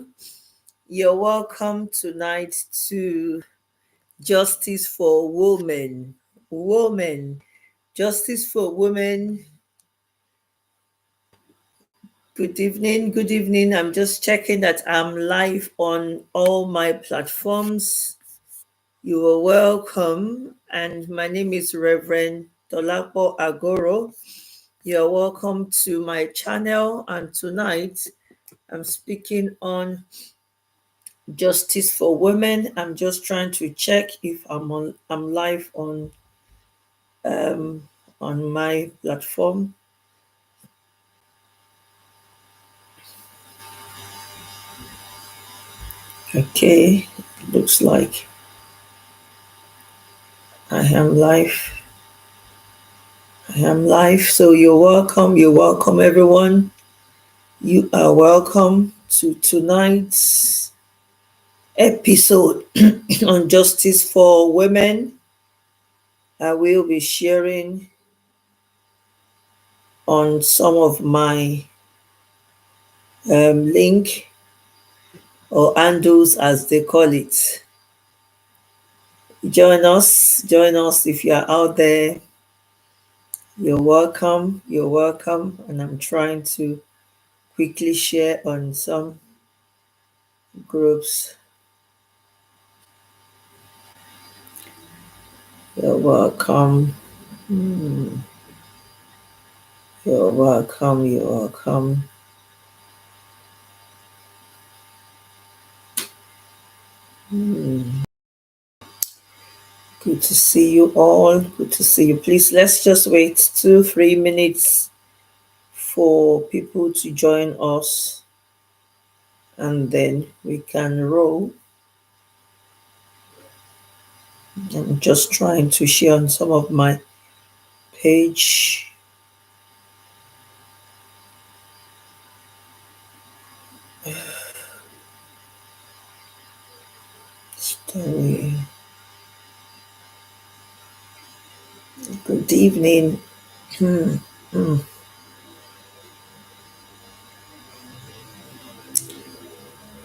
you. You're welcome tonight to Justice for Women. Justice for Women. Good evening. I'm just checking that I'm live on all my platforms. You are welcome. And my name is Reverend Dolapo Agoro. You're welcome to my channel. And tonight I'm speaking on Justice for Women. I'm just trying to check if I'm live on my platform. Okay, looks like I am live. So you're welcome everyone. You are welcome to tonight's episode on Justice for Women. I will be sharing on some of my link or handles as they call it. Join us if you are out there. You're welcome, and I'm trying to quickly share on some groups. You're welcome. You're welcome. Good to see you all. Good to see you. Please, let's just wait 2-3 minutes for people to join us, and then we can roll. I'm just trying to share on some of my page. Story. Good evening.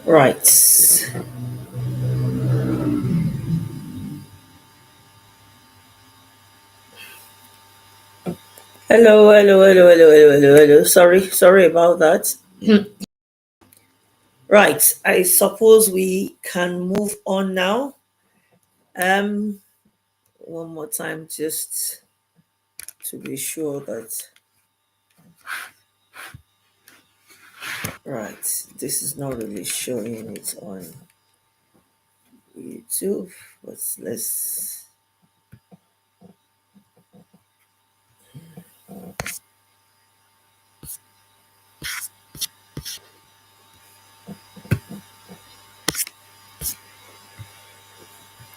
Right. Hello. Sorry about that. Right. I suppose we can move on now. One more time, just to be sure that. Right. This is not really showing it on YouTube, but let's.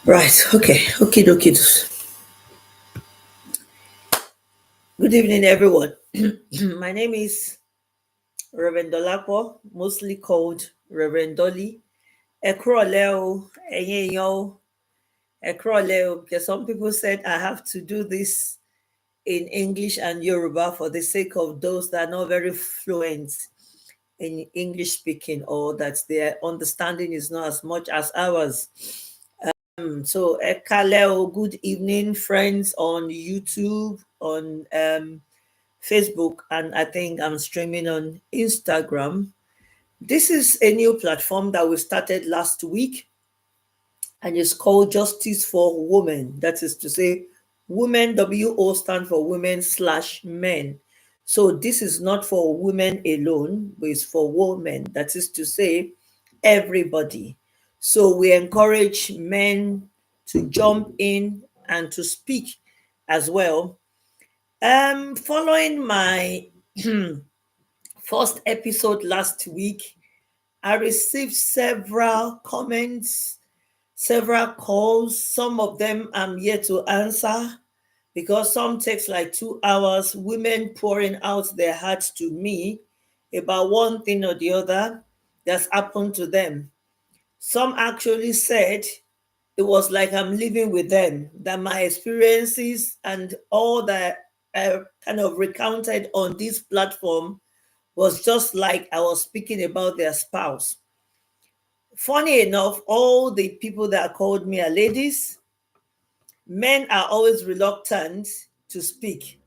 Right. Okay. Good evening, everyone. My name is Reverend Dolapo, mostly called Reverend Dolly. Ekroleo, Ekroleo, because some people said I have to do this in English and Yoruba for the sake of those that are not very fluent in English speaking, or that their understanding is not as much as ours. So Ekaleo, good evening, friends on YouTube, on Facebook, and I think I'm streaming on Instagram. This is a new platform that we started last week, and it's called Justice for Women. That is to say, women, WO stand for women/men. So this is not for women alone, but it's for women. That is to say, everybody. So we encourage men to jump in and to speak as well. Following my first episode last week, I received several comments, several calls. Some of them I'm yet to answer because some takes like 2 hours. Women pouring out their hearts to me about one thing or the other that's happened to them. Some actually said it was like I'm living with them, that my experiences and all that I kind of recounted on this platform was just like I was speaking about their spouse. Funny enough, all the people that called me are ladies. Men are always reluctant to speak.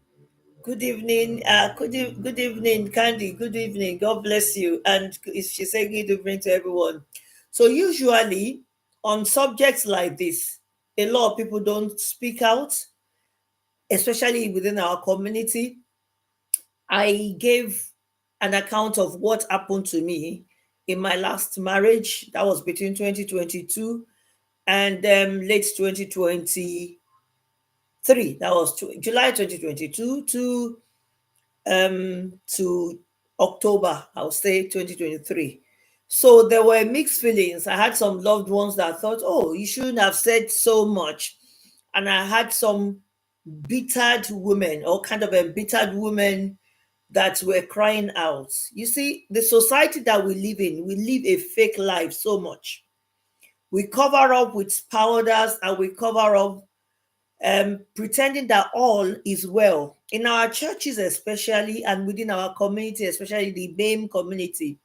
Good evening, good evening, Candy. Good evening. God bless you. And she said good evening to everyone. So usually on subjects like this, a lot of people don't speak out, especially within our community. I gave an account of what happened to me in my last marriage. That was between 2022 and late 2023. That was July 2022 to October, I'll say 2023. So there were mixed feelings. I had some loved ones that thought, oh, you shouldn't have said so much. And I had some bittered women, or kind of embittered women, that were crying out. You see, the society that we live in, we live a fake life so much. We cover up with powders and we cover up pretending that all is well. In our churches, especially, and within our community, especially the BAME community,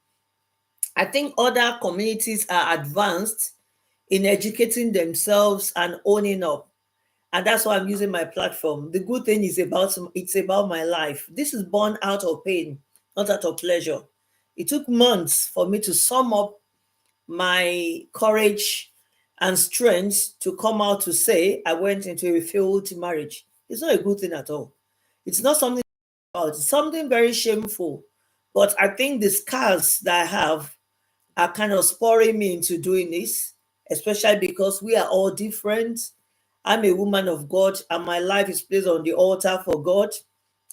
I think other communities are advanced in educating themselves and owning up. And that's why I'm using my platform. The good thing is it's about my life. This is born out of pain, not out of pleasure. It took months for me to sum up my courage and strength to come out to say I went into a failed marriage. It's not a good thing at all. It's not something about. It's something very shameful. But I think the scars that I have are kind of spurring me into doing this, especially because we are all different. I'm a woman of God, and my life is placed on the altar for God.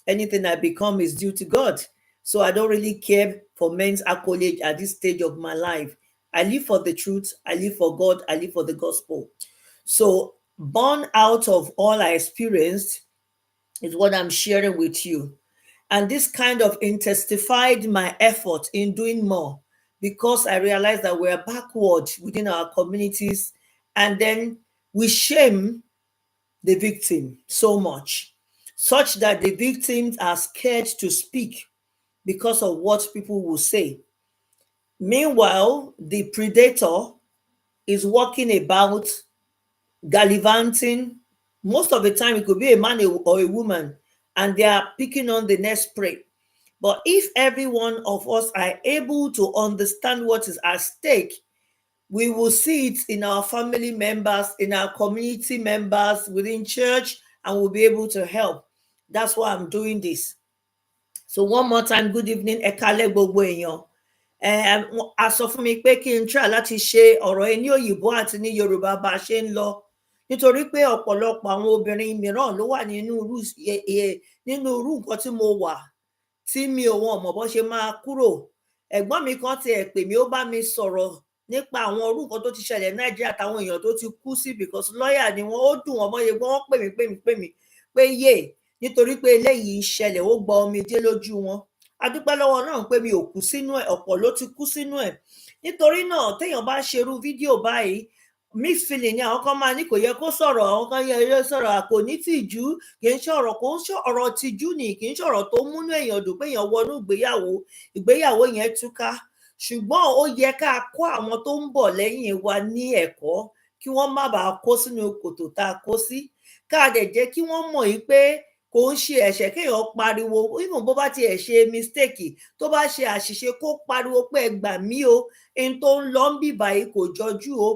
Anything I become is due to God. So I don't really care for men's accolade at this stage of my life. I live for the truth, I live for God, I live for the gospel. So, born out of all I experienced is what I'm sharing with you. And this kind of intensified my effort in doing more, because I realized that we're backward within our communities, and then we shame the victim so much, such that the victims are scared to speak because of what people will say. Meanwhile, the predator is walking about gallivanting. Most of the time, it could be a man or a woman, and they are picking on the next prey. But if every one of us are able to understand what is at stake, we will see it in our family members, in our community members, within church, and we'll be able to help. That's why I'm doing this. So one more time, good evening, ẹ káalẹ́ gbogbo èèyàn. A sọ fún mi pé kí n try láti ṣe ọ̀rọ̀ ẹ ní òyìnbó àti ní Yorùbá bá a ṣe ń lọ, nítorí pé ọ̀pọ̀lọpọ̀ àwọn obìnrin mìíràn ló wà nínú irú nǹkan tí mo wà, tí mi ò wọn mọ̀ bó ṣe máa kúrò. Ẹ̀gbọ́n mi kan tiẹ̀ pè mí, ó bá mi sọ̀rọ̀ nípa àwọn irú nǹkan tó ti ṣẹlẹ̀ ní Nàìjíríà àtàwọn èèyàn tó ti kú sí, because lọ́ọ̀yà ni wọ́n. Ó dùn wọ́n mọ́ye gbọ́n, wọ́n pè mí pé yé, nítorí pé eléyìí ń ṣẹlẹ̀, ó gba omijé lójú wọn. A dúpẹ́ lọ́wọ́ náà pé mi ò kú sínú ẹ̀, ọ̀pọ̀ ló ti kú sínú ẹ̀. Nítorí náà téèyàn bá ṣerú fídíò báyìí, mixed feeling ni àwọn kan máa ní kò yẹ kó sọ̀rọ̀, àwọn kan yẹ sọ̀rọ̀, kò ní tìjú, kì í ṣe ọ̀rọ̀ tìjú ni, kì í ṣe ọ̀rọ̀ tó múnú èèyàn dùn pé èèyàn wọnú ìgbéyàwó yẹn túká. Ṣùgbọ́n ó yẹ ká kọ́ àwọn tó ń bọ̀ lẹ́yìn wa ní ẹ̀kọ́, kí wọ́n má bàa kó sínú kòtò tá a kó sí. Ká dẹ̀ jẹ́ kí wọ́n mọ̀ yìí pé kò ń ṣe ẹ̀ṣẹ̀ kéèyàn pariwo, even bó bá tiẹ̀ ṣe mistake, tó bá ṣe àṣìṣe, kó pariwo pé ẹ gbà mí o, ẹni tó ń lọ ń bì báyìí kò jọjú o.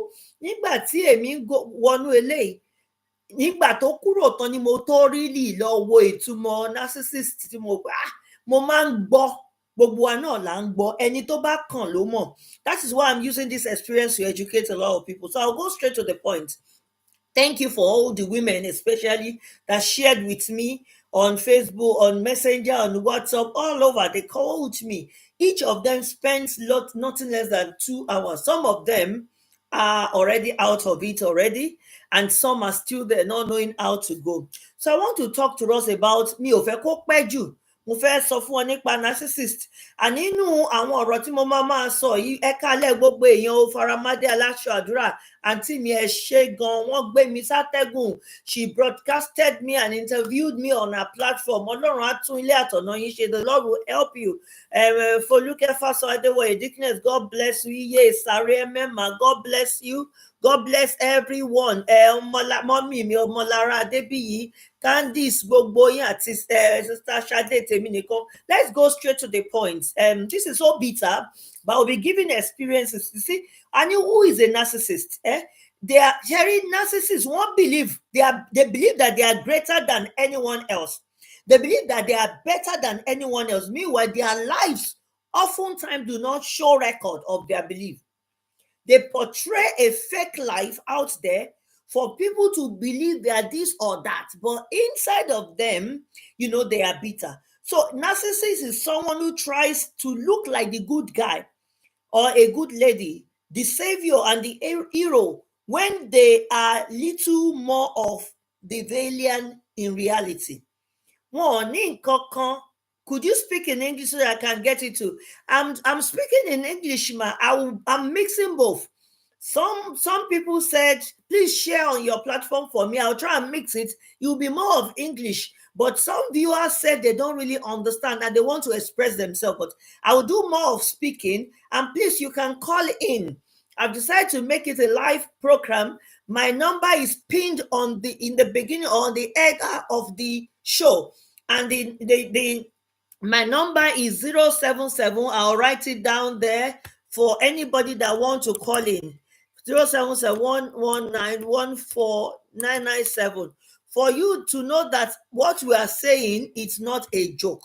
Nígbà tí èmi wọnú eléyìí, nígbà tó kúrò tán ni mo tó really lọ wo ìtumọ̀ narcissist, tí mo máa ń gbọ́, gbogbo wa náà là ń gbọ́, ẹni tó bá kàn ló mọ̀. That is why I'm using this experience to educate a lot of people. So I'll go straight to the point. Thank you for all the women, especially, that shared with me on Facebook, on Messenger, on WhatsApp, all over. They called me. Each of them spent nothing less than 2 hours. Some of them are already out of it already, and some are still there, not knowing how to go. So I want to talk to us about mi ò fẹ́ kó pẹ́ jù, mo fẹ́ sọ fún ọ nípa narcissist. Ànínú àwọn ọ̀rọ̀ tí mo máa sọ yìí, ẹ kálẹ̀ gbogbo èèyàn o, Faramade aláṣọ àdúrà, àǹtí mi ẹ ṣé gan, wọ́n gbé mi sátẹ́gùn. She broadcasted me and interviewed me on her platform. Ọlọ́run á tún ilé àtọ̀nà yín ṣe. The Lord will help you. Foluke Faso Adewoye Dickness, God bless you. Iye Sare Emema, God bless you. God bless everyone. Mommy mi Ọmọlára Adébíyì, Candice gbogbo yín àti Sister Shade tèmi nìkan. Let's go straight to the point. This is so bitter, but I'll be giving experiences. You see, I knew who is a narcissist. They are hearing narcissists won't believe they believe that they are greater than anyone else. They believe that they are better than anyone else. Meanwhile, their lives oftentimes do not show record of their belief. They portray a fake life out there for people to believe they are this or that, but inside of them, they are bitter. So narcissist is someone who tries to look like the good guy or a good lady, the savior and the hero, when they are little more of the villain in reality. Could you speak in English so that I can get it to? I'm speaking in English, ma. I'm mixing both. Some people said, please share on your platform for me. I'll try and mix it. You'll be more of English. But some viewers said they don't really understand and they want to express themselves. But I will do more of speaking. And please, you can call in. I've decided to make it a live program. My number is pinned in the beginning or on the header of the show. And my number is 077. I'll write it down there for anybody that wants to call in. 077-119-14997. For you to know that what we are saying is not a joke.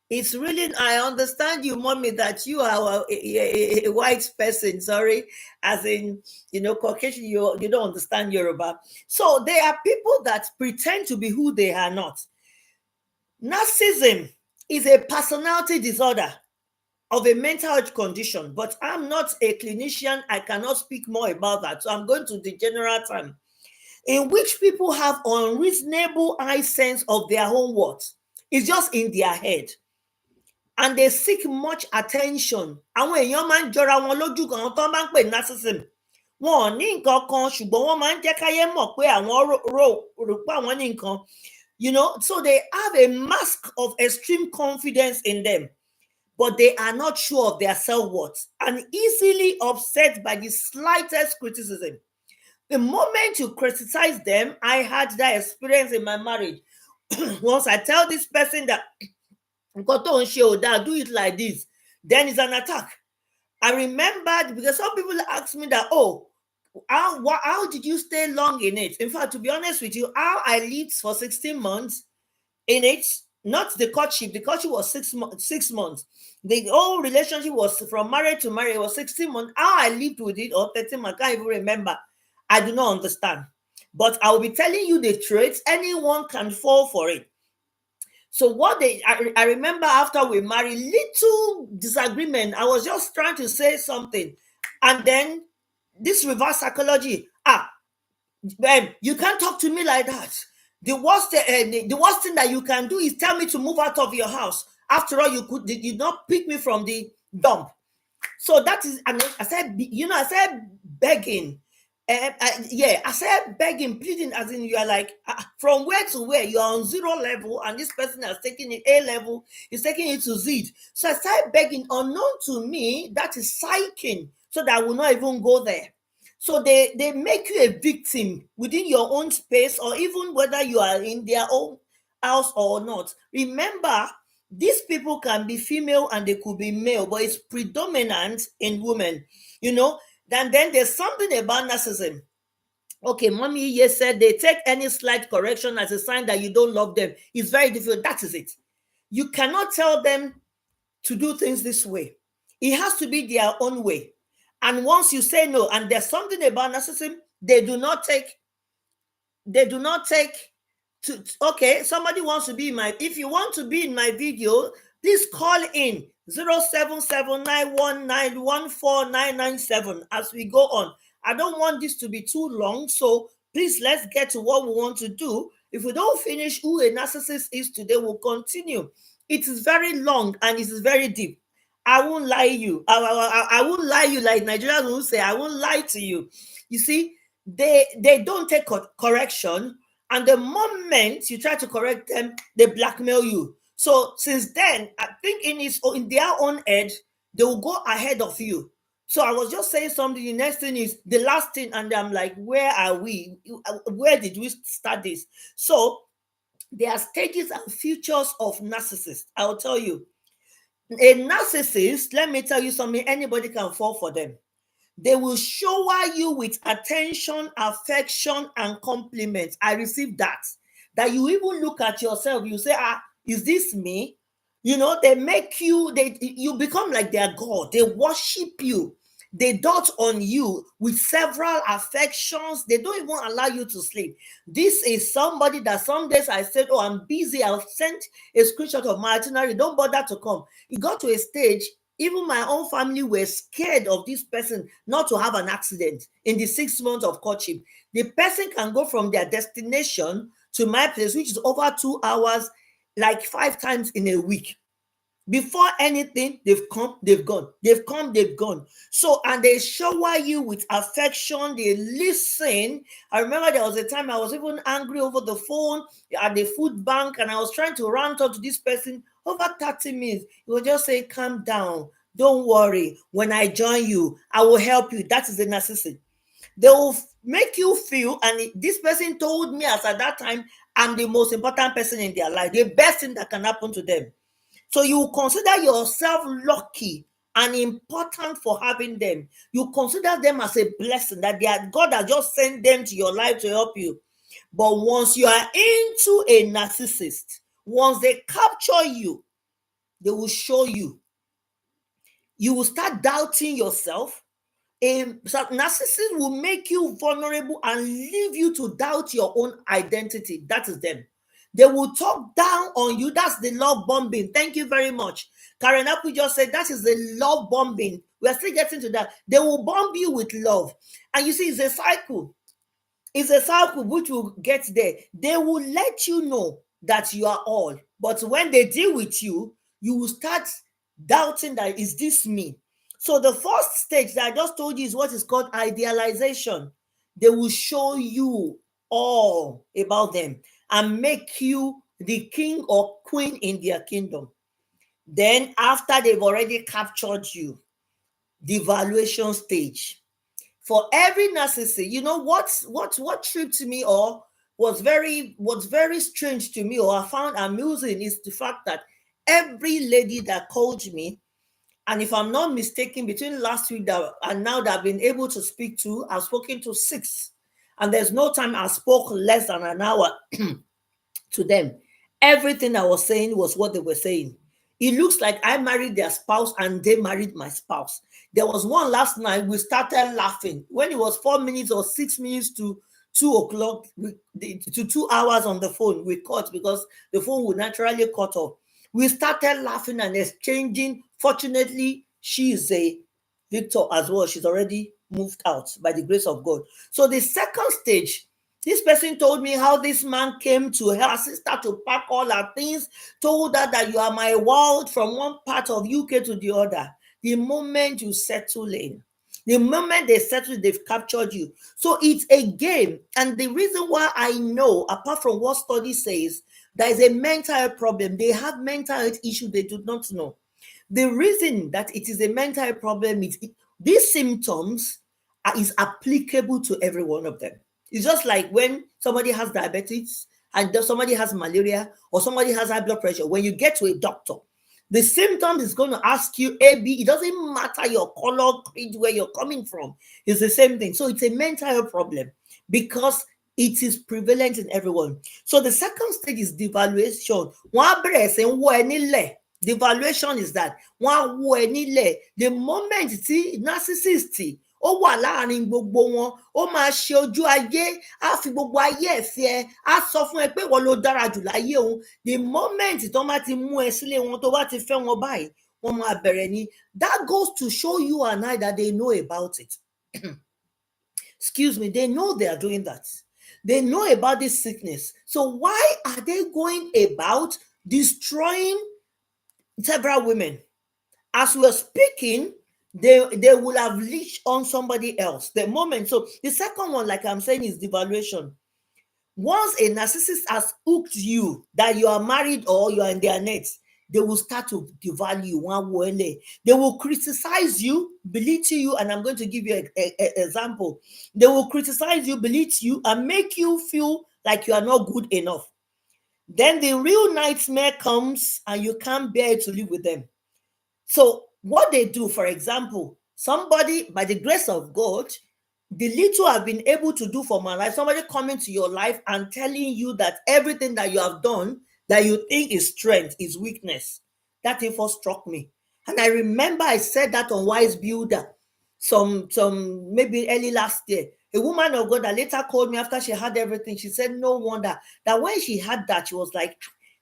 It's really, I understand you, mommy, that you are a white person, sorry, as in, Caucasian, you don't understand Yoruba. So there are people that pretend to be who they are not. Narcissism is a personality disorder of a mental health condition, but I'm not a clinician. I cannot speak more about that. So I'm going to the general term, in which people have unreasonable high sense of their own worth. It's just in their head. And they seek much attention. Àwọn èèyàn máa ń jọra wọn lójú kan tó máa ń pè narcissism. Wọn ò ní nǹkan kan, ṣùgbọ́n wọ́n máa ń jẹ́ káyé mọ̀ pé àwọn rò pé àwọn ní nǹkan. So they have a mask of extreme confidence in them, but they are not sure of their self-worth and easily upset by the slightest criticism. The moment you criticize them, I had that experience in my marriage. Once I tell this person that do it like this, then it's an attack. I remembered, because some people ask me that, how did you stay long in it? In fact, to be honest with you, how I lived for 16 months in it, not the courtship. The courtship was 6 months. The whole relationship was from marriage to marriage. It was 16 months. How I lived with it, or 13 months, I can't even remember. I do not understand. But I will be telling you the traits. Anyone can fall for it. So I remember after we married, little disagreement. I was just trying to say something. And then this reverse psychology. You can't talk to me like that. The worst thing that you can do is tell me to move out of your house. After all, you did not pick me from the dump. So that is, I said begging. I said begging, pleading, as in you are like, from where to where? You are on 0 level, and this person has taken it A level, is taking it to Z. So I started begging. Unknown to me, that is psyching, so that I will not even go there. So they make you a victim within your own space, or even whether you are in their own house or not. Remember, these people can be female and they could be male, but it's predominant in women, Then there's something about narcissism. Okay, mommy said they take any slight correction as a sign that you don't love them. It's very difficult. That is it. You cannot tell them to do things this way. It has to be their own way. And once you say no, and there's something about narcissism, they do not take to, okay, somebody wants to be in if you want to be in my video, please call in 077-919-14997 as we go on. I don't want this to be too long, so please let's get to what we want to do. If we don't finish who a narcissist is today, we'll continue. It is very long and it is very deep. I won't lie you. I won't lie you like Nigerians will say. I won't lie to you. You see, they don't take correction, and the moment you try to correct them, they blackmail you. So since then, I think in their own head, they will go ahead of you. So I was just saying something. The next thing is the last thing, and I'm like, where are we? Where did we start this? So there are stages and features of narcissists. I'll tell you. A narcissist, let me tell you something, anybody can fall for them. They will shower you with attention, affection, and compliments. I received that. That you even look at yourself, you say, is this me? They make you, you become like their God. They worship you. They dot on you with several affections. They don't even allow you to sleep. This is somebody that some days I said, oh, I'm busy. I've sent a screenshot of my itinerary. Don't bother to come. It got to a stage, even my own family were scared of this person not to have an accident in the 6 months of courtship. The person can go from their destination to my place, which is over 2 hours, like 5 times in a week. Before anything, they've come, they've gone. They've come, they've gone. So, and they shower you with affection. They listen. I remember there was a time I was even angry over the phone at the food bank, and I was trying to rant out to this person over 30 minutes. He was just saying, calm down. Don't worry. When I join you, I will help you. That is the narcissist. They will make you feel, and this person told me as at that time, I'm the most important person in their life, the best thing that can happen to them. So you consider yourself lucky and important for having them. You consider them as a blessing, that God has just sent them to your life to help you. But once you are into a narcissist, once they capture you, they will show you. You will start doubting yourself. A narcissist will make you vulnerable and leave you to doubt your own identity. That is them. They will talk down on you. That's the love bombing. Thank you very much. Karen Apple just said that is the love bombing. We are still getting to that. They will bomb you with love. And you see, it's a cycle. It's a cycle which will get there. They will let you know that you are all. But when they deal with you, you will start doubting that, is this me? So the first stage that I just told you is what is called idealization. They will show you all about them and make you the king or queen in their kingdom. Then after they've already captured you, the evaluation stage. For every narcissist, you know what tripped me or was very strange to me, or I found amusing, is the fact that every lady that called me, and if I'm not mistaken, between last week and now that I've been able to speak to, I've spoken to 6, and there's no time I spoke less than an hour to them. Everything I was saying was what they were saying. It looks like I married their spouse and they married my spouse. There was one last night, we started laughing. When it was 4 minutes or 6 minutes to 2 o'clock, to 2 hours on the phone, we cut because the phone would naturally cut off. We started laughing and exchanging. Fortunately, she is a Victor as well. She's already moved out by the grace of God. So the second stage, this person told me how this man came to her sister to pack all her things, told her that you are my world from one part of UK to the other. The moment you settle in, the moment they settle, they've captured you. So it's a game. And the reason why I know, apart from what study says, there is a mental health problem. They have mental health issues they do not know. The reason that it is a mental health problem is these symptoms is applicable to every one of them. It's just like when somebody has diabetes and somebody has malaria or somebody has high blood pressure. When you get to a doctor, the symptom is going to ask you A, B. It doesn't matter your color, creed, where you're coming from. It's the same thing. So it's a mental health problem because it is prevalent in everyone. So the second stage is devaluation. Devaluation is that the moment tí narcissist ó wà láàrin gbogbo wọn, ó máa ṣe ojú ayé, á fi gbogbo ayé ẹ̀ fi ẹ́, á sọ fún ẹ pé wọ́n ló dára jù láyé òun. The moment tó bá ti mú ẹ sílé wọn, tó bá ti fẹ́ wọn báyìí, wọ́n máa bẹ̀rẹ̀ ni. That goes to show you and I that they know about it. Excuse me, they know they are doing that. They know about this sickness. So why are they going about destroying several women. As we were speaking, they will have leashed on somebody else the moment. So the second one, like I'm saying, is devaluation. Once a narcissist has hooked you that you are married or you are in their nets, they will start to devalue you one way. They will criticize you, belittle you, and I'm going to give you an example. They will criticize you, belittle you, and make you feel like you are not good enough. Then the real nightmare comes and you can't bear to live with them. So what they do, for example, somebody, by the grace of God, the little I've been able to do for my life, somebody coming to your life and telling you that everything that you have done that you think is strength is weakness. That info struck me. And I remember I said that on Wise Builder some maybe early last year. A woman of God that later called me after she had everything. She said, no wonder that when she had that, she was like,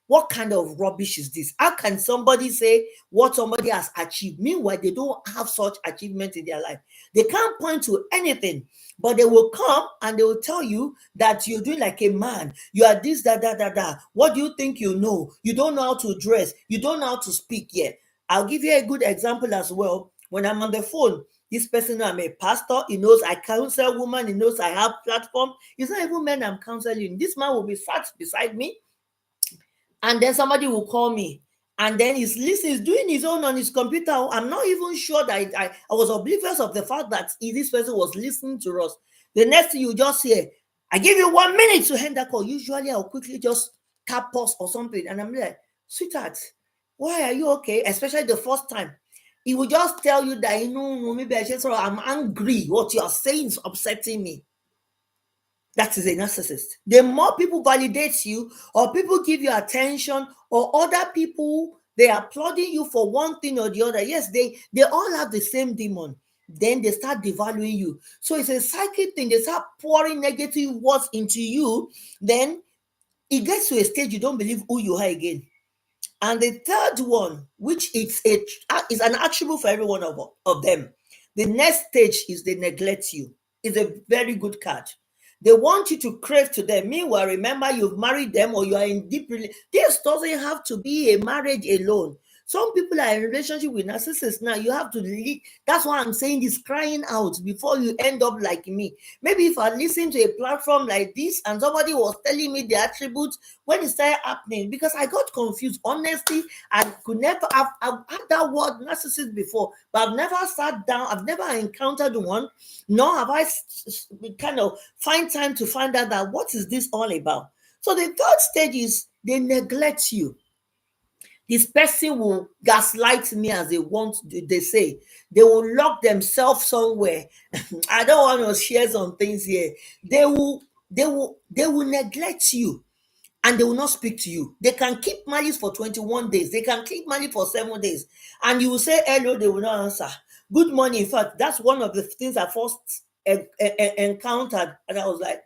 what kind of rubbish is this? How can somebody say what somebody has achieved? Meanwhile, they don't have such achievement in their life. They can't point to anything, but they will come and they will tell you that you're doing like a man. You are this, that. What do you think you know? You don't know how to dress. You don't know how to speak yet. I'll give you a good example as well. When I'm on the phone, this person knows I'm a pastor. He knows I counsel women. He knows I have platform. It's not even men I'm counseling. This man will be sat beside me, and then somebody will call me, and then he's listening, he's doing his own on his computer. I'm not even sure that I was oblivious of the fact that this person was listening to us. The next thing you just hear, I give you 1 minute to end that call. Usually I'll quickly just tap pause or something, and I'm like, sweetheart, why are you okay? Especially the first time. He will just tell you that, maybe I just, I'm angry. What you are saying is upsetting me. That is a narcissist. The more people validate you, or people give you attention, or other people, they are applauding you for one thing or the other. Yes, they all have the same demon. Then they start devaluing you. So it's a psychic thing. They start pouring negative words into you. Then it gets to a stage you don't believe who you are again. And the third one, which is an attribute for every one of them. The next stage is they neglect you. It's a very good card. They want you to crave to them. Meanwhile, remember, you've married them or you are in deep relationship. This doesn't have to be a marriage alone. Some people are in relationship with narcissists now. You have to lead. That's why I'm saying this, crying out before you end up like me. Maybe if I listen to a platform like this and somebody was telling me the attributes when it started happening, because I got confused. Honestly, I could never have I've had that word narcissist before, but I've never sat down. I've never encountered one, nor have I kind of find time to find out that what is this all about. So the third stage is they neglect you. This person will gaslight me as they want, they say. They will lock themselves somewhere. I don't want to share some things here. They will neglect you, and they will not speak to you. They can keep malice for 21 days. They can keep malice for 7 days. And you will say hello, they will not answer. Good morning. In fact, that's one of the things I first encountered. And I was like,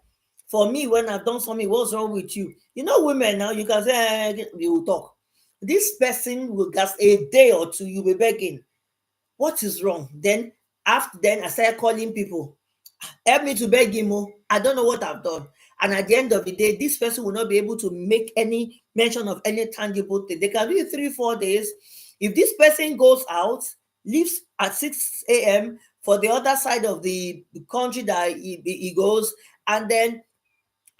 for me, when I've done something, what's wrong with you? Women now, you can say, we will talk. This person will just a day or two, you'll be begging. What is wrong? Then I started calling people. Help me to beg him. I don't know what I've done. And at the end of the day, this person will not be able to make any mention of any tangible thing. They can do it 3-4 days. If this person goes out, leaves at 6 a.m. for the other side of the country that he goes, and then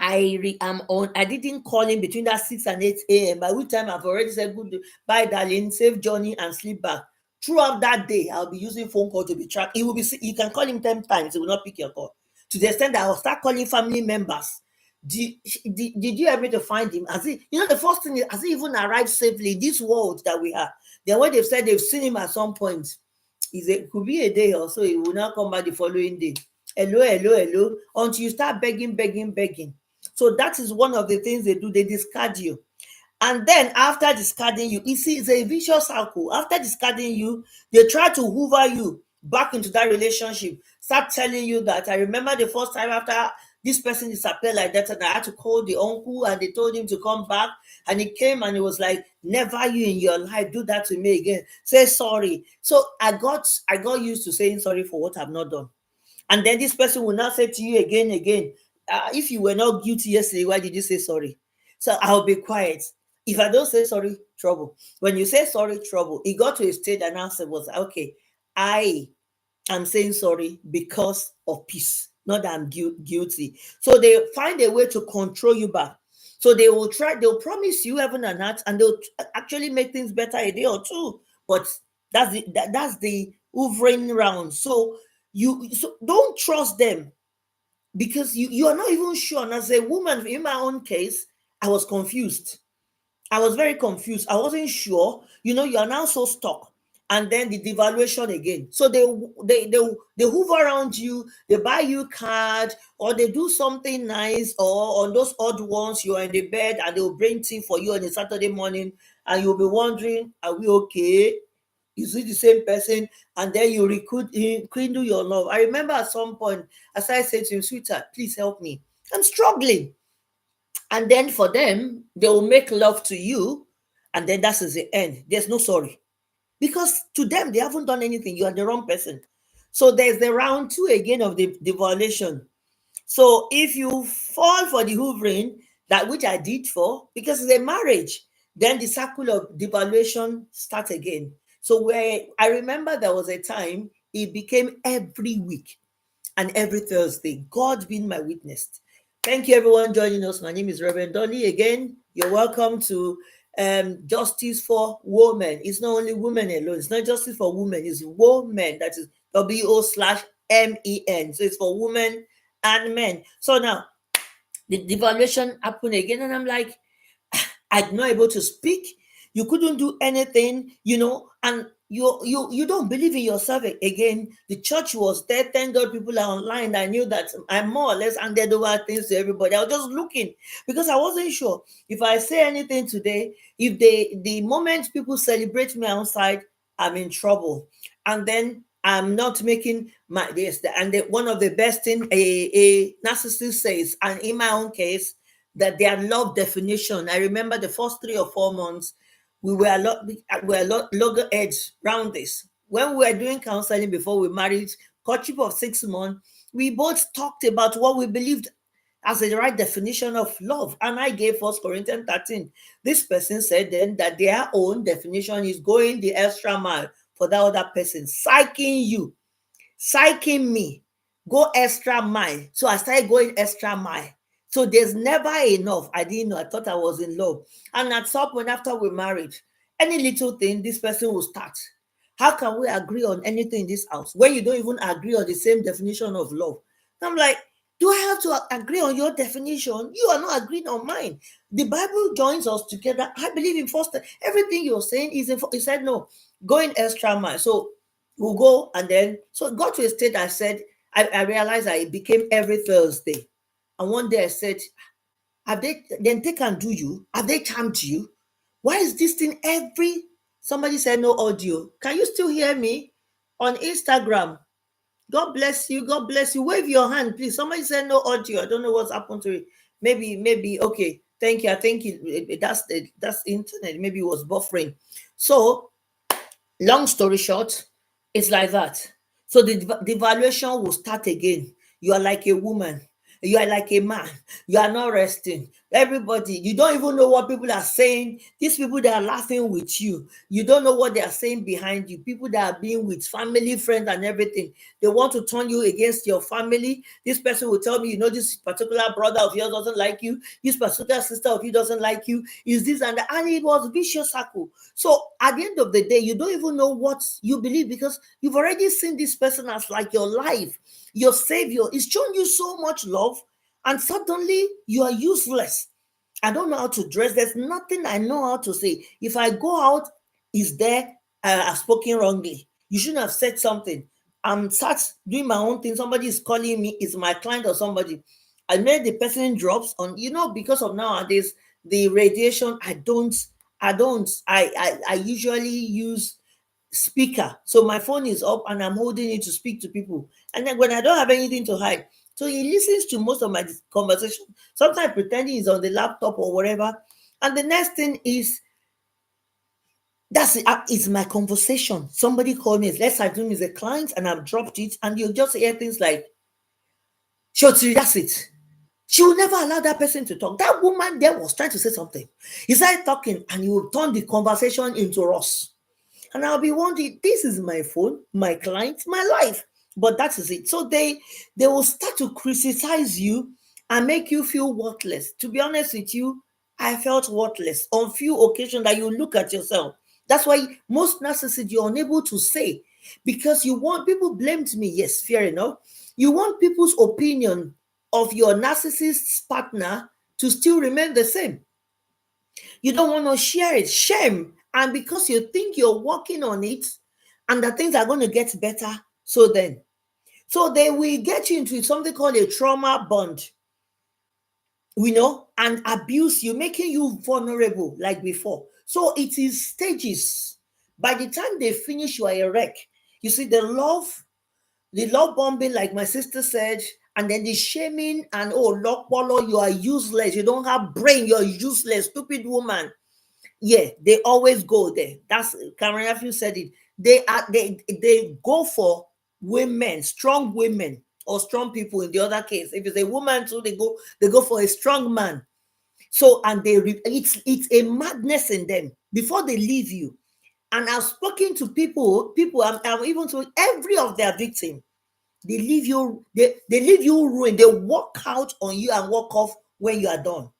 I didn't call him between that 6 and 8 a.m. By which time I've already said goodbye, darling, safe journey, and sleep back. Throughout that day, I'll be using phone call to be tracked. You can call him 10 times, he will not pick your call. To the extent that I'll start calling family members. Did you ever to find him? The first thing is, has he even arrived safely in this world that we are? Then when they've said they've seen him at some point, it could be a day or so, he will not come back the following day. Hello, until you start begging. So that is one of the things they do. They discard you. And then after discarding you, it's a vicious cycle. After discarding you, they try to hoover you back into that relationship. Start telling you that, I remember the first time after this person disappeared like that, and I had to call the uncle, and they told him to come back. And he came and he was like, never you in your life do that to me again. Say sorry. So I got used to saying sorry for what I've not done. And then this person will not say to you again, if you were not guilty yesterday, why did you say sorry? So I'll be quiet. If I don't say sorry, trouble. When you say sorry, trouble, it got to a state and answer was, okay, I'm saying sorry because of peace, not that I'm guilty. So they find a way to control you back. So they'll promise you heaven and earth, and they'll actually make things better a day or two. But that's the hovering round. So don't trust them, because you are not even sure. And as a woman, in my own case, I was confused. I was very confused. I wasn't sure. You are now so stuck. And then the devaluation again. So they hoover around you, they buy you card, or they do something nice, or on those odd ones, you're in the bed and they'll bring tea for you on a Saturday morning, and you'll be wondering, are we okay? Is it the same person? And then you rekindle your love. I remember at some point, as I said to him, sweetheart, please help me. I'm struggling. And then for them, they will make love to you, and then that is the end. There's no sorry. Because to them, they haven't done anything. You are the wrong person. So there's the round two again of the violation. So if you fall for the hoovering, that which I did for, because it's a marriage, then the circle of devaluation starts again. So where I remember there was a time it became every week and every Thursday. God being my witness. Thank you, everyone, joining us. My name is Reverend Dolly. Again, you're welcome to Justice for Women. It's not only women alone. It's not justice for women. It's women. That is WO/MEN. So it's for women and men. So now, the devaluation happened again, and I'm like, I'm not able to speak. You couldn't do anything, and you don't believe in yourself again. The church was there. Thank God people are online. I knew that I more or less handed over things to everybody. I was just looking because I wasn't sure if I say anything today, if the moment people celebrate me outside, I'm in trouble. And then I'm not making my this. And one of the best thing a narcissist says, and in my own case, that their love definition. I remember the first 3 or 4 months, we were a lot loggerheads around this. When we were doing counseling before we married, courtship of 6 months, we both talked about what we believed as the right definition of love. And I gave 1 Corinthians 13. This person said then that their own definition is going the extra mile for that other person, psyching me, go extra mile. So I started going extra mile. So there's never enough. I didn't know. I thought I was in love. And at some point after we married, any little thing, this person will start. How can we agree on anything in this house when you don't even agree on the same definition of love? I'm like, do I have to agree on your definition? You are not agreeing on mine. The Bible joins us together. I believe in first. Everything you're saying is in. He said no, going extra mile. So we'll go, and then so it got to a state. I said, I realized that it became every Thursday. And one day I said, have they can do you? Have they charmed you? Why is this thing every somebody said no audio? Can you still hear me on Instagram? God bless you. God bless you. Wave your hand, please. Somebody said no audio. I don't know what's happened to it. Maybe okay. Thank you. I think that's internet. Maybe it was buffering. So long story short, it's like that. So the devaluation will start again. You are like a woman. You are like a man. You are not resting. Everybody, you don't even know what people are saying. These people that are laughing with you, you don't know what they are saying behind you. People that are being with family, friends, and everything. They want to turn you against your family. This person will tell me, this particular brother of yours doesn't like you. This particular sister of you doesn't like you. Is this and that? And it was a vicious circle. So at the end of the day, you don't even know what you believe because you've already seen this person as like your life, your savior. Is showing you so much love, and suddenly you are useless. I don't know how to dress. There's nothing I know how to say. If I go out, is there I've spoken wrongly? You shouldn't have said something. I'm sat doing my own thing. Somebody is calling me. It's my client or somebody. I made the person drops on. Because of nowadays the radiation. I usually use speaker. So my phone is up and I'm holding it to speak to people. And then when I don't have anything to hide, so he listens to most of my conversation, sometimes pretending he's on the laptop or whatever. And the next thing is, that's it. It's my conversation. Somebody called me. Let's assume he's a client and I've dropped it. And you'll just hear things like, Shotri, that's it. She will never allow that person to talk. That woman there was trying to say something. He started talking and he will turn the conversation into us. And I'll be wondering, this is my phone, my client, my life. But that is it. So they will start to criticize you and make you feel worthless. To be honest with you, I felt worthless on few occasions that you look at yourself. That's why most narcissists you're unable to say, because you want people blamed me. Yes, fair enough. You want people's opinion of your narcissist partner to still remain the same. You don't want to share it. Shame. And because you think you're working on it and that things are going to get better, so they will get you into something called a trauma bond, and abuse you, making you vulnerable like before. So it is stages. By the time they finish, you are a wreck. You see, the love bombing, like my sister said, and then the shaming and lokpolo, you are useless, you don't have brain, you're useless, stupid woman. Yeah, they always go there. That's Karen Nephew said it. They go for women, strong women, or strong people in the other case. If it's a woman too, they go for a strong man. So and it's a madness in them before they leave you. And I've spoken to people, I'm even to every of their victim. They leave you, they leave you ruined. They walk out on you and walk off when you are done.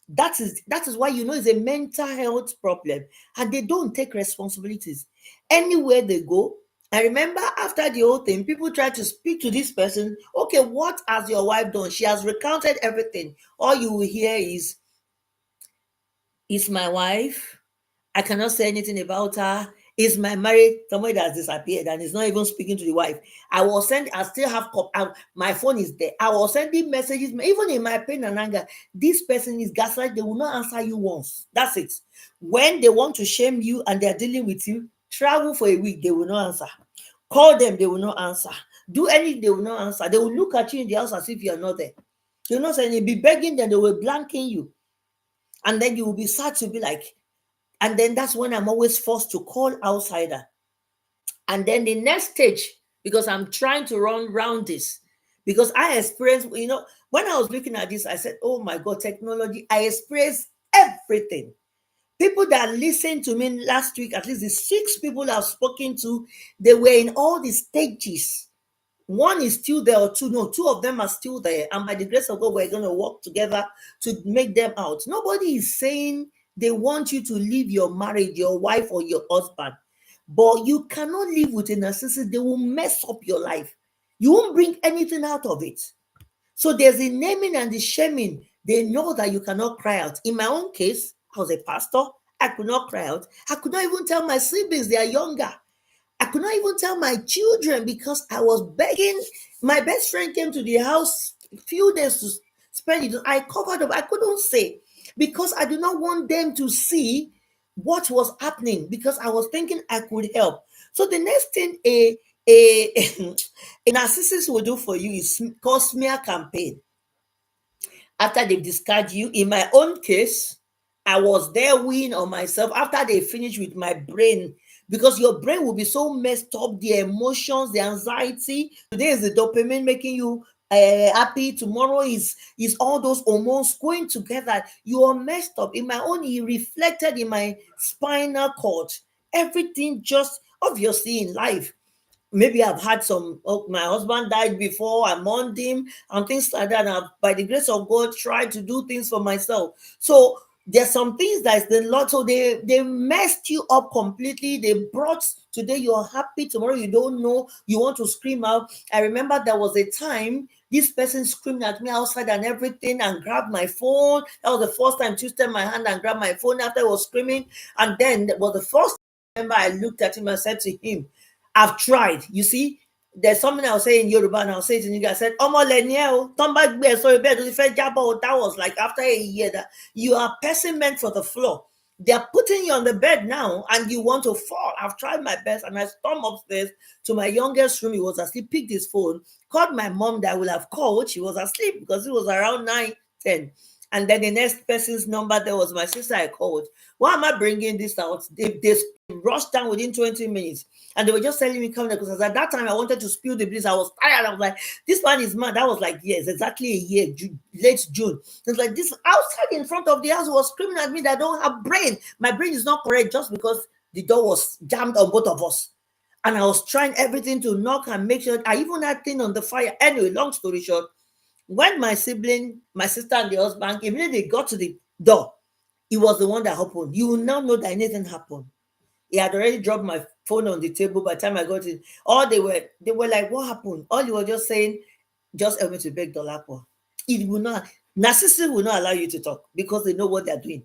That is why it's a mental health problem, and they don't take responsibilities anywhere they go. I remember after the whole thing, people try to speak to this person. Okay, what has your wife done? She has recounted everything. All you will hear is my wife. I cannot say anything about her. Is my married somebody that has disappeared and is not even speaking to the wife? I still have my phone is there. I was sending messages, even in my pain and anger. This person is gaslight. They will not answer you once. That's it. When they want to shame you and they're dealing with you, travel for a week, they will not answer. Call them, they will not answer. Do anything, they will not answer. They will look at you in the house as if you're not there. You're not saying, you'll be begging them, they will blanking you. And then you will be sad to be like, and then that's when I'm always forced to call outsider. And then the next stage, because I'm trying to run round this, because I experienced, when I was looking at this, I said, oh my God, technology, I experienced everything. People that listened to me last week, at least the 6 people I've spoken to, they were in all the stages. One is still there, or two, no, 2 of them are still there. And by the grace of God, we're going to work together to make them out. Nobody is saying they want you to leave your marriage, your wife, or your husband. But you cannot live with a narcissist. They will mess up your life. You won't bring anything out of it. So there's a naming and the shaming. They know that you cannot cry out. In my own case, I was a pastor. I could not cry out. I could not even tell my siblings they are younger. I could not even tell my children because I was begging. My best friend came to the house a few days to spend it. I covered up. I couldn't say because I do not want them to see what was happening because I was thinking I could help. So the next thing a a narcissist will do for you is called smear campaign. After they've discarded you, in my own case, I was there weighing on myself after they finished with my brain because your brain will be so messed up, the emotions, the anxiety. Today is the dopamine making you happy. Tomorrow is all those hormones going together. You are messed up. In my own, it reflected in my spinal cord. Everything just obviously in life. Maybe I've had my husband died before, I mourned him and things like that. And I've, by the grace of God, tried to do things for myself. So there's some things that's the Lord. So they messed you up completely. They brought today you're happy, tomorrow you don't know, you want to scream out. I remember there was a time this person screamed at me outside and everything and grabbed my phone. That was the first time twisted my hand and grabbed my phone after I was screaming. And then that was the first time I remember I looked at him and said to him, I've tried. You see, there's something I'll say in Yoruba and I'll say it in English. I said, Omo Leniel, come back there. Sorry, bed. That was like after a year that you are person meant for the floor. They're putting you on the bed now and you want to fall. I've tried my best and I stormed upstairs to my youngest room. He was asleep, picked his phone, called my mom that I would have called. She was asleep because it was around 9, 10. And then the next person's number, there was my sister. I called. Why am I bringing this out? They rushed down within 20 minutes. And they were just telling me, come there. Because at that time, I wanted to spill the bliss. I was tired. I was like, this man is mad. That was like, yes, exactly a year, late June. It's like this outside in front of the house was screaming at me that I don't have brain. My brain is not correct just because the door was jammed on both of us. And I was trying everything to knock and make sure. I even had thing on the fire. Anyway, long story short, when my sibling, my sister, and the husband, immediately got to the door, he was the one that opened. You will now know that anything happened. He had already dropped my phone on the table by the time I got it. All they were like, what happened? All he was just saying, just help me to beg Dolapo. It will not, narcissism will not allow you to talk because they know what they're doing.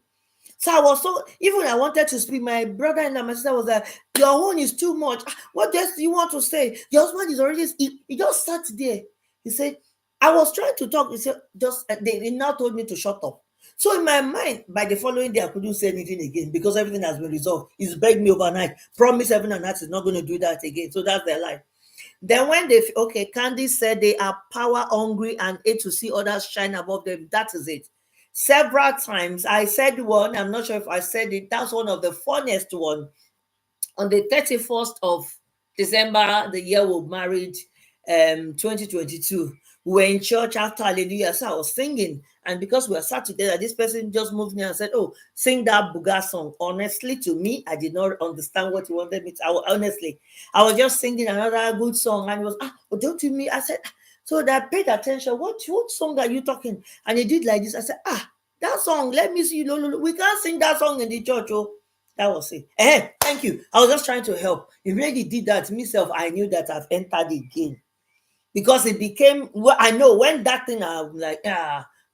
So I was so, even I wanted to speak, my brother-in-law, my sister was like, your own is too much. What else do you want to say? Your husband is already, he just sat there. He said, I was trying to talk. He said, they now told me to shut up. So in my mind, by the following day, I couldn't say anything again because everything has been resolved. He's begged me overnight. Promise heaven and earth is not going to do that again. So that's their life. Then when Candy said they are power hungry and hate to see others shine above them. That is it. Several times I said one, I'm not sure if I said it. That's one of the funniest one. On the 31st of December, the year we married, 2022, we were in church after Hallelujah. So I was singing, and because we were sat together, this person just moved me and said, "Oh, sing that Buga song." Honestly, to me, I did not understand what he wanted me to. I was just singing another good song, and he was, "Oh, don't you mean?" I said, so that paid attention. What song are you talking? And he did like this. I said, that song. Let me see. No, we can't sing that song in the church. Oh. That was it. Thank you. I was just trying to help. He really did that myself. I knew that I've entered again because it became. Well, I know when that thing. I'm like,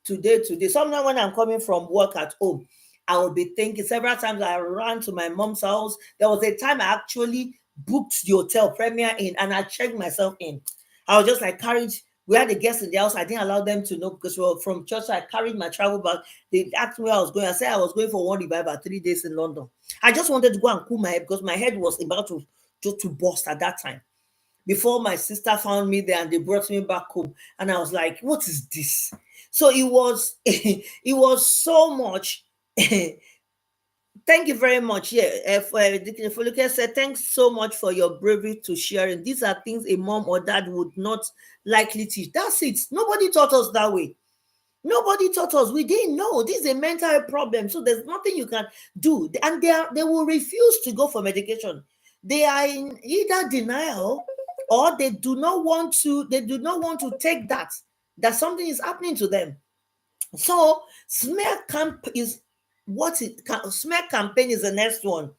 today. Sometimes when I'm coming from work at home, I will be thinking. Several times I ran to my mom's house. There was a time I actually booked the hotel Premier Inn, and I checked myself in. I was just like carried. We had the guests in the house. I didn't allow them to know because we were from church. So I carried my travel bag. They asked me where I was going. I said I was going for one revival, 3 days in London. I just wanted to go and cool my head because my head was about to burst at that time. Before my sister found me there and they brought me back home. And I was like, what is this? So it was it was so much. Thank you very much. Yeah, if Lucas said, thanks so much for your bravery to sharing. These are things a mom or dad would not likely teach. That's it. Nobody taught us that way. Nobody taught us. We didn't know. This is a mental problem. So there's nothing you can do. And they will refuse to go for medication. They are in either denial or they do not want to take that something is happening to them. So smear campaign is the next one.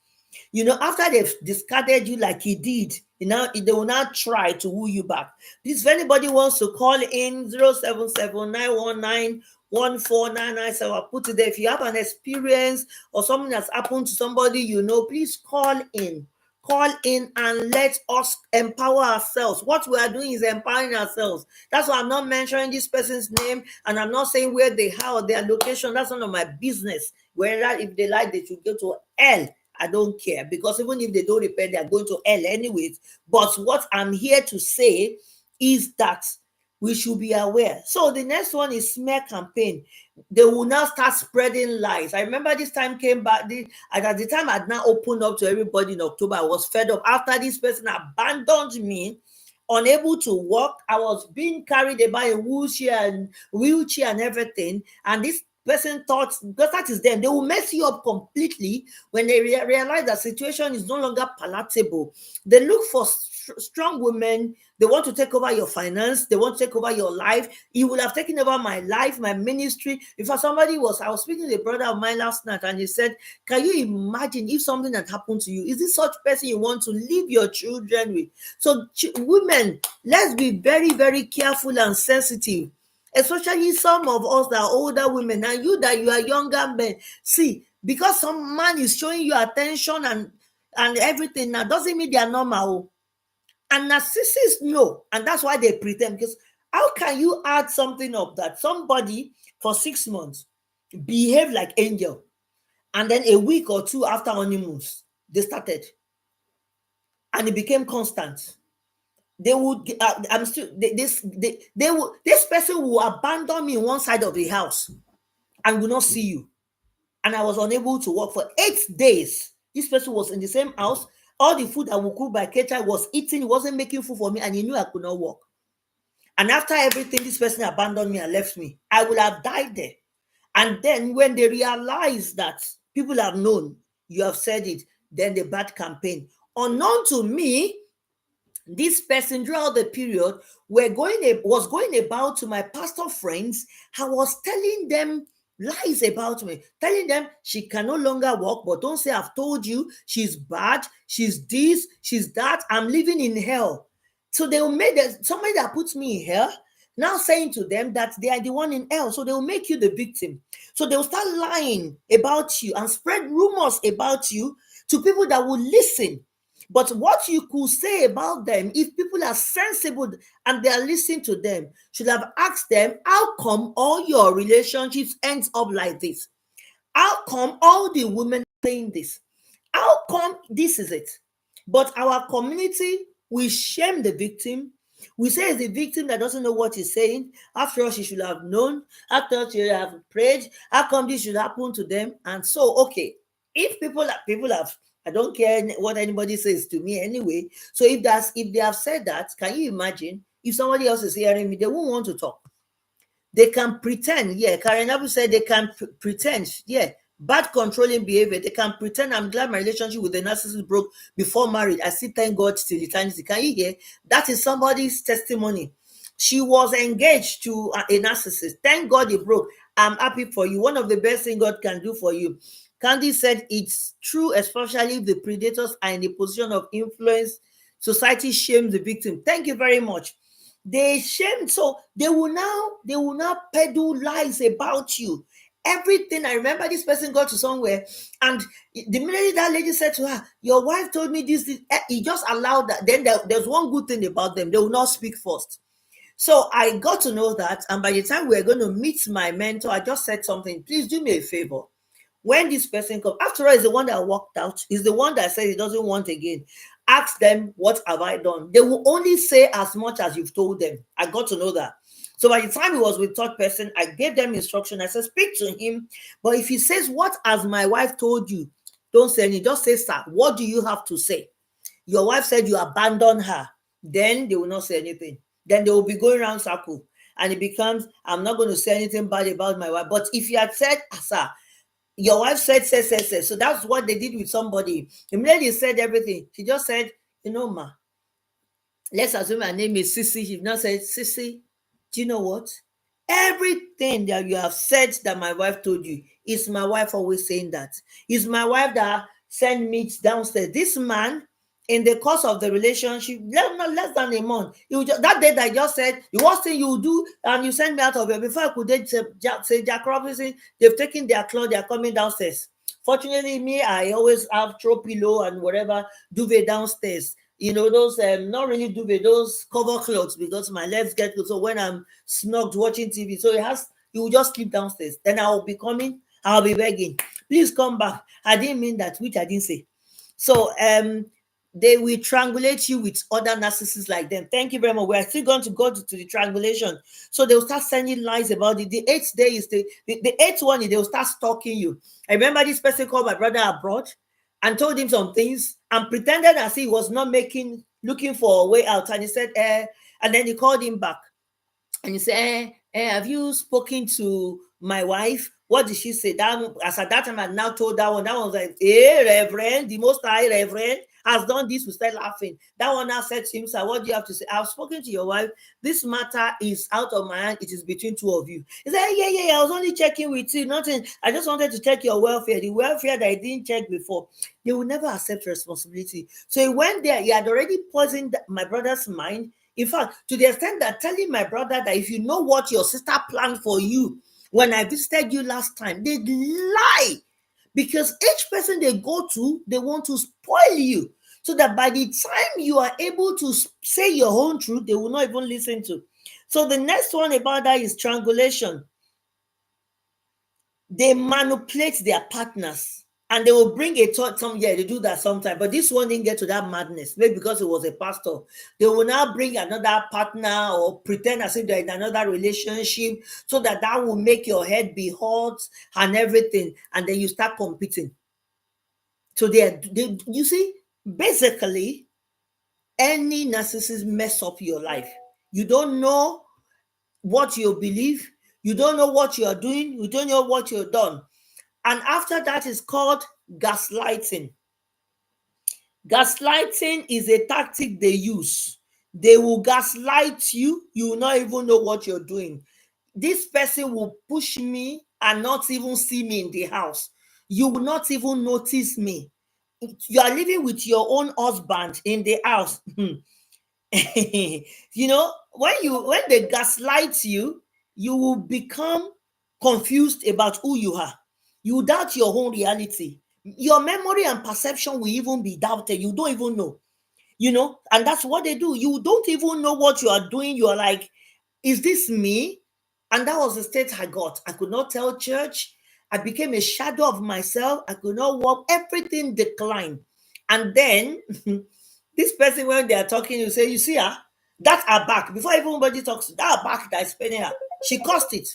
After they've discarded you like he did, they will now try to woo you back. Please, if anybody wants to call in 077-919-14997, I'll put it there. If you have an experience or something that's happened to somebody, please call in. Call in and let us empower ourselves. What we are doing is empowering ourselves. That's why I'm not mentioning this person's name and I'm not saying where they are or their location. That's none of my business. Whether if they like, they should go to hell. I don't care because even if they don't repent, they are going to hell anyways. But what I'm here to say is that we should be aware. So the next one is smear campaign. They will now start spreading lies. I remember this time came back. At the time I'd now opened up to everybody in October. I was fed up after this person abandoned me, unable to walk. I was being carried about a wheelchair and everything. And this person thought, because that is them, they will mess you up completely when they realize that situation is no longer palatable. They look for strong women. They want to take over your finance. They want to take over your life. You will have taken over my life, my ministry. If I was speaking to a brother of mine last night and he said, can you imagine if something had happened to you? Is this such person you want to leave your children with? So women, let's be very, very careful and sensitive. Especially some of us that are older women and you that you are younger men. See, because some man is showing you attention and everything now doesn't mean they are normal. And narcissists know, and that's why they pretend. Because how can you add something up that somebody for 6 months behave like angel, and then a week or two after honeymoons they started, and it became constant? They would this person will abandon me in one side of the house and will not see you. And I was unable to work for 8 days. This person was in the same house. All the food I would cook by caterer was eating. He wasn't making food for me, and he knew I could not work. And after everything, this person abandoned me and left me. I would have died there. And then when they realize that people have known, you have said it, then the bad campaign. Unknown to me, this person throughout the period was going about to my pastor friends. I was telling them lies about me, telling them she can no longer walk, but don't say I've told you. She's bad, she's this, she's that, I'm living in hell. So they will make somebody that puts me in hell now saying to them that they are the one in hell. So they will make you the victim. So they will start lying about you and spread rumors about you to people that will listen. But what you could say about them, if people are sensible and they are listening to them, should have asked them, how come all your relationships ends up like this? How come all the women are saying this? How come this is it? But our community, we shame the victim. We say it's the victim that doesn't know what he's saying. After all, she should have known. After all, she should have prayed. How come this should happen to them? And so, okay, if people have, I don't care what anybody says to me anyway. So if they have said that, can you imagine if somebody else is hearing me, they won't want to talk. They can pretend. Yeah, Karen Abu said they can pretend. Yeah, bad controlling behavior. They can pretend. I'm glad my relationship with the narcissist broke before marriage. I still thank God till eternity. Can you hear? That is somebody's testimony. She was engaged to a narcissist. Thank God it broke. I'm happy for you. One of the best things God can do for you. Candy said it's true, especially if the predators are in a position of influence. Society shames the victim. Thank you very much. They shame, so they will now peddle lies about you. Everything. I remember this person got to somewhere, and the minute that lady said to her, your wife told me this, he just allowed that. Then there's one good thing about them, they will not speak first. So I got to know that, and by the time we were going to meet my mentor, I just said something, please do me a favor. When this person comes, after all, is the one that walked out, is the one that said he doesn't want again. Ask them, what have I done? They will only say as much as you've told them. I got to know that. So by the time he was with third person, I gave them instruction. I said, speak to him. But if he says, what has my wife told you? Don't say anything. Just say, sir, what do you have to say? Your wife said you abandoned her. Then they will not say anything. Then they will be going around circle. And it becomes, I'm not going to say anything bad about my wife. But if you had said, sir, your wife said. So that's what they did with somebody. Immediately said everything. She just said, ma, let's assume her name is Sissy. She now said, Sissy, do you know what? Everything that you have said that my wife told you is my wife always saying that. It's my wife that sent me downstairs. This man, in the course of the relationship, not less than a month, that day that I just said, the worst thing you do, and you send me out of here, before I could say Jack Robinson, they've taken their clothes, they're coming downstairs. Fortunately, me, I always have throw pillow and whatever, duvet downstairs. Those, not really duvet, those cover clothes, because my legs get good. So when I'm snugged watching TV, so you will just sleep downstairs. Then I'll be coming, I'll be begging, please come back. I didn't mean that, which I didn't say. So, they will triangulate you with other narcissists like them. Thank you very much. We're still going to go to the triangulation. So they'll start sending lies about it. The 8th day is the 8th one, they'll start stalking you. I remember this person called my brother abroad and told him some things and pretended as he was not looking for a way out. And he said, and then he called him back. And he said, have you spoken to my wife? What did she say? As at that time, I now told that one was like, Reverend, the Most High Reverend has done this. We started laughing. That one now said to him, sir, what do you have to say? I've spoken to your wife. This matter is out of my hand. It is between two of you. He said, yeah, I was only checking with you. Nothing. I just wanted to check your welfare. The welfare that I didn't check before. They will never accept responsibility. So he went there. He had already poisoned my brother's mind. In fact, to the extent that telling my brother that if you know what your sister planned for you when I visited you last time, they lie. Because each person they go to, they want to spoil you. So that by the time you are able to say your own truth, they will not even listen to. So the next one about that is triangulation. They manipulate their partners And they will bring a thought, yeah, they do that sometimes, but this one didn't get to that madness, maybe because it was a pastor. They will now bring another partner or pretend as if they're in another relationship, so that will make your head be hot and everything, and then you start competing. So you see, basically, any narcissist mess up your life. You don't know what you believe, you don't know what you're doing, you don't know what you've done. And after that is called gaslighting. Gaslighting is a tactic they use. They will gaslight you, you will not even know what you're doing. This person will push me and not even see me in the house. You will not even notice me. You are living with your own husband in the house. You know, when they gaslight you, you will become confused about who you are. You doubt your own reality. Your memory and perception will even be doubted. You don't even know, and that's what they do. You don't even know what you are doing. You are like, is this me? And that was the state I got. I could not tell church. I became a shadow of myself. I could not walk. Everything declined. And then this person, when they are talking, you say, you see her, that her back. Before everybody talks, that her back that is paining her. She caused it.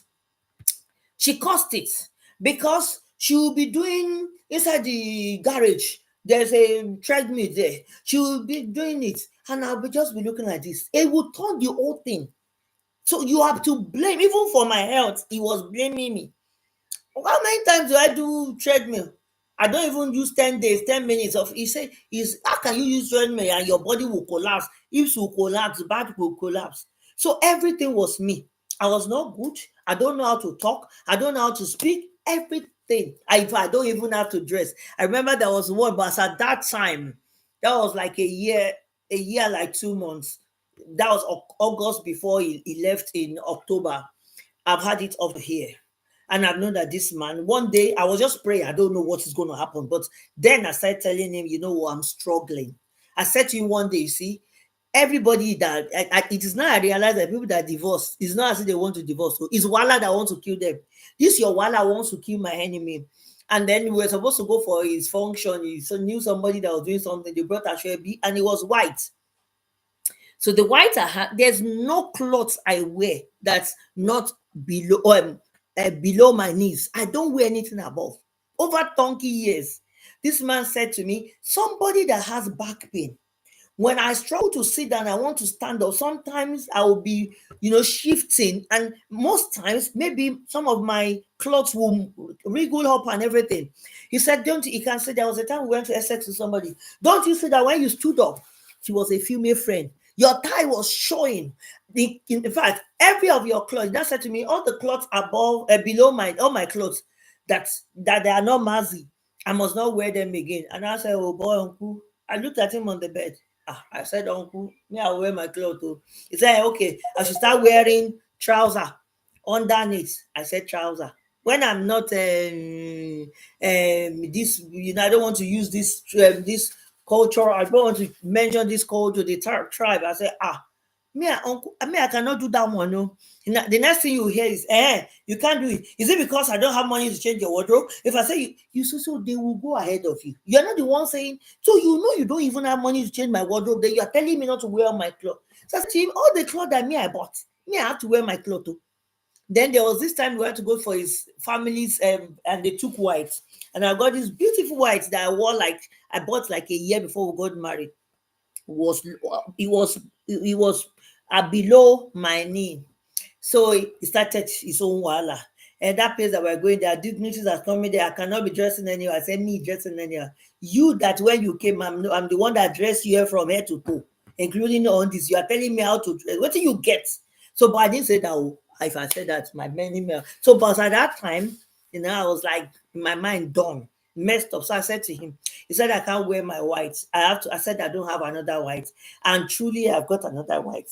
She caused it because she will be doing inside the garage. There's a treadmill there. She will be doing it, and I'll be just be looking like this. It will turn the whole thing. So you have to blame, even for my health. He was blaming me. How many times do I do treadmill? I don't even use 10 days, 10 minutes of. He said, how can you use treadmill and your body will collapse? Hips will collapse, back will collapse. So everything was me. I was not good. I don't know how to talk. I don't know how to speak. Everything. I don't even have to dress. I remember there was one, but at that time, that was like a year, like 2 months. That was August before he left in October. I've had it over here. And I've known that this man, one day I was just praying, I don't know what is going to happen. But then I started telling him, you know what, I'm struggling. I said to him one day, you see, everybody that, it is now I realize that people that divorce, it's not as if they want to divorce. So it's Wala that wants to kill them. This your Wala wants to kill my enemy. And then we were supposed to go for his function. He knew somebody that was doing something. They brought Ashwebi and it was white. So the white I had, there's no clothes I wear that's not below my knees. I don't wear anything above. Over 20 years, this man said to me, somebody that has back pain, when I struggle to sit down, I want to stand up. Sometimes I will be, shifting. And most times, maybe some of my clothes will wriggle up and everything. He said, he can say, there was a time we went to Essex with somebody. Don't you see that when you stood up, she was a female friend. Your tie was showing. In fact, every of your clothes, that said to me, all the clothes above, below all my clothes, that they are not mazy. I must not wear them again. And I said, oh boy, uncle. I looked at him on the bed. I said, uncle, me, I'll wear my clothes too. He said, okay, I should start wearing trouser underneath. I said trouser. When I'm not this, I don't want to use this culture. I don't want to mention this culture, the tribe. I said, uncle, I cannot do that one. No. The next thing you hear is, you can't do it. Is it because I don't have money to change your wardrobe? If I say so they will go ahead of you. You're not the one saying, so you don't even have money to change my wardrobe. Then you are telling me not to wear my clothes. So I said to him, all the clothes that I bought, I have to wear my clothes too. Then there was this time we had to go for his family's, and they took white. And I got this beautiful white that I bought like a year before we got married. It was below my knee. So he started his own wala. And that place that we're going, there are dignitaries that told me there, I cannot be dressing anywhere. I said, me dressing anywhere. You that when you came, I'm the one that dressed you here from head to toe, including on this. You are telling me how to dress. What do you get? So, but I didn't say that. If I said that, my many email. So, but at that time, I was like, in my mind, done, messed up. So I said to him, he said, I can't wear my white. I said, I don't have another white. And truly, I've got another white.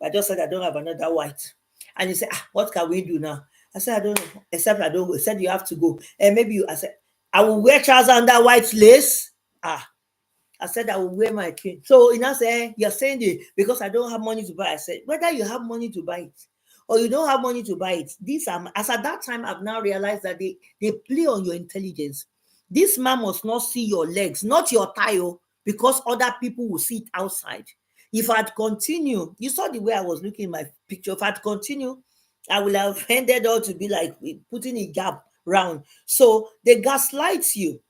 I just said, I don't have another white. And he said, what can we do now? I said, I don't know, except I don't go. He said, you have to go. And I said, I will wear trousers under white lace. I said, I will wear my king. So he now said, you're saying it because I don't have money to buy. I said, whether you have money to buy it or you don't have money to buy it, as at that time, I've now realized that they play on your intelligence. This man must not see your legs, not your thigh, because other people will see it outside. If I'd continue, you saw the way I was looking in my picture. If I'd continue, I will have ended up to be like putting a gap round. So they gaslight you.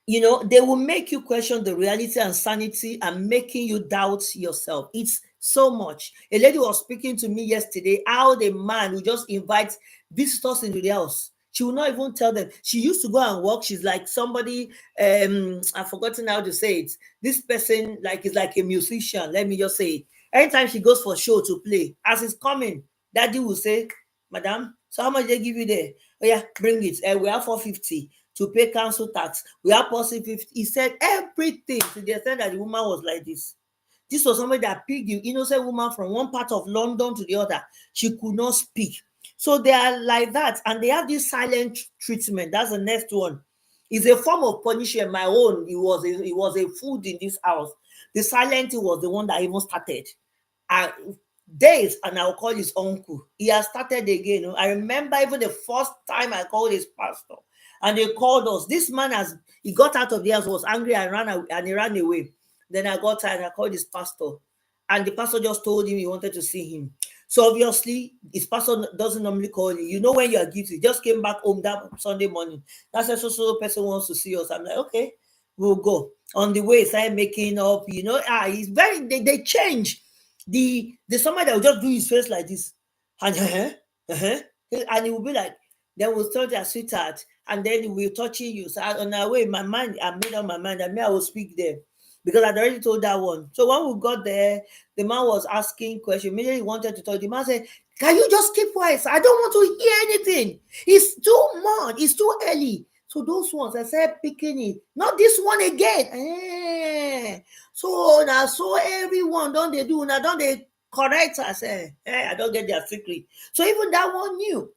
They will make you question the reality and sanity and making you doubt yourself. It's so much. A lady was speaking to me yesterday how the man who just invites visitors into the house. She will not even tell them. She used to go and work. She's like somebody, I've forgotten how to say it. This person like is like a musician. Let me just say it. Anytime she goes for show to play, as it's coming, daddy will say, Madam, so how much they give you there? Oh yeah, bring it. We have 450 to pay council tax. We have possible 50. He said everything to the extent that the woman was like this. This was somebody that picked the innocent woman from one part of London to the other. She could not speak. So they are like that, and they have this silent treatment. That's the next one. It's a form of punishment. My own, it was a food in this house. The silent was the one that even started. Days, and I'll call his uncle. He has started again. I remember even the first time I called his pastor, and they called us. This man he got out of the house, was angry, and he ran away. Then I got tired, I called his pastor, and the pastor just told him he wanted to see him. So obviously, his pastor doesn't normally call you. When you are guilty. Just came back home that Sunday morning. That's a so person wants to see us. I'm like, okay, we'll go. On the way, started making up. He's they change. The somebody that will just do his face like this, and and he will be like, then we'll tell their sweetheart, and then we'll touching you. So on our way, my mind, I made up my mind that I will speak there, because I'd already told that one. So when we got there, the man was asking questions. Immediately he wanted to talk. The man said, can you just keep quiet? I don't want to hear anything. It's too much. It's too early. So those ones, I said, picking it. Not this one again. So now, so everyone, don't they do? Now, don't they correct? I say, I don't get their secret. So even that one knew.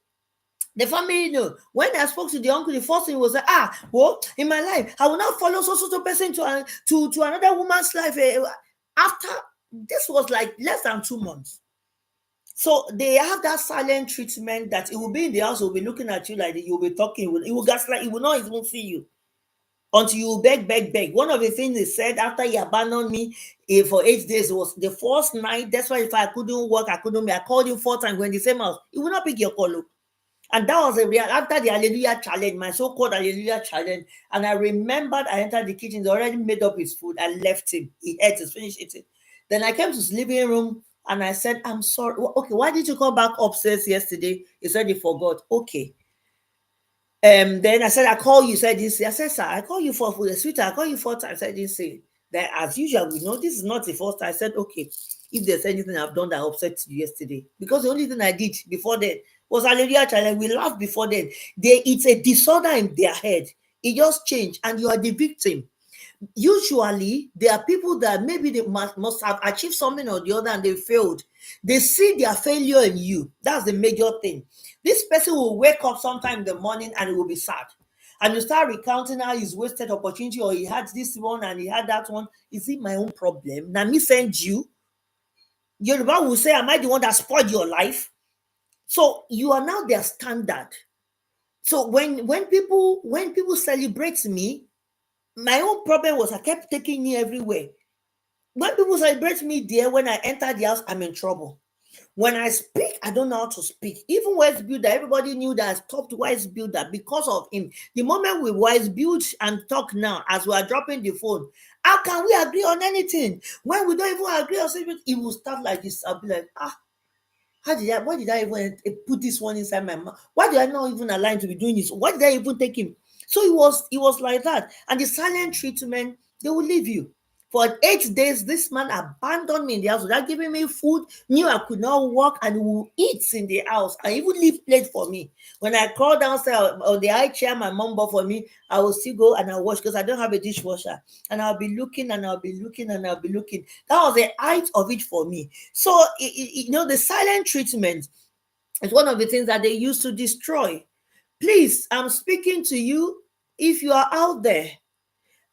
The family knew. When I spoke to the uncle, the first thing was, well, in my life, I will not follow so person to another woman's life. After, this was like less than 2 months. So they have that silent treatment that it will be in the house, it will be looking at you like you'll be talking. It will gaslight, it will not even see you until you beg. One of the things they said after he abandoned me for 8 days was the first night. That's why if I couldn't work, I called him 4 times when the same house. He will not pick your call. And that was a real after the Hallelujah challenge, my so-called Hallelujah challenge. And I remembered I entered the kitchen, they already made up his food. I left him. He ate it, finished eating. Then I came to his living room and I said, I'm sorry. Okay, why did you come back upstairs yesterday? He said he forgot. Okay. Then I said, I call you, said this. I said, sir, I call you for food. Sweetheart, I call you 4 times. I didn't say that. As usual, we know this is not the first time. I said, okay, if there's anything I've done that upset you yesterday, because the only thing I did before then was Hallelujah challenge. We laughed before then. It's a disorder in their head. It just changed, and you are the victim. Usually, there are people that maybe they must have achieved something or the other and they failed. They see their failure in you. That's the major thing. This person will wake up sometime in the morning and it will be sad. And you start recounting how he's wasted opportunity, or he had this one and he had that one. Is it my own problem? Now me send you. Yoruba will say, am I the one that spoiled your life? So you are now their standard. So when people celebrate me, my own problem was I kept taking me everywhere. When people celebrate me there, when I enter the house, I'm in trouble. When I speak, I don't know how to speak. Even Wise Builder, everybody knew that I stopped Wise Builder because of him. The moment we Wise Build and talk now, as we are dropping the phone, how can we agree on anything? When we don't even agree on something, it will start like this. I'll be like, why did I even put this one inside my mouth? Why did I not even align to be doing this? Why did I even take him? So it was like that. And the silent treatment, they will leave you. For 8 days, this man abandoned me in the house without giving me food, knew I could not walk, and he will eat in the house and even leave plate for me. When I crawl downstairs on the high chair my mom bought for me, I will still go and I'll wash because I don't have a dishwasher. And I'll be looking and I'll be looking and I'll be looking. That was the height of it for me. So, the silent treatment is one of the things that they used to destroy. Please, I'm speaking to you. If you are out there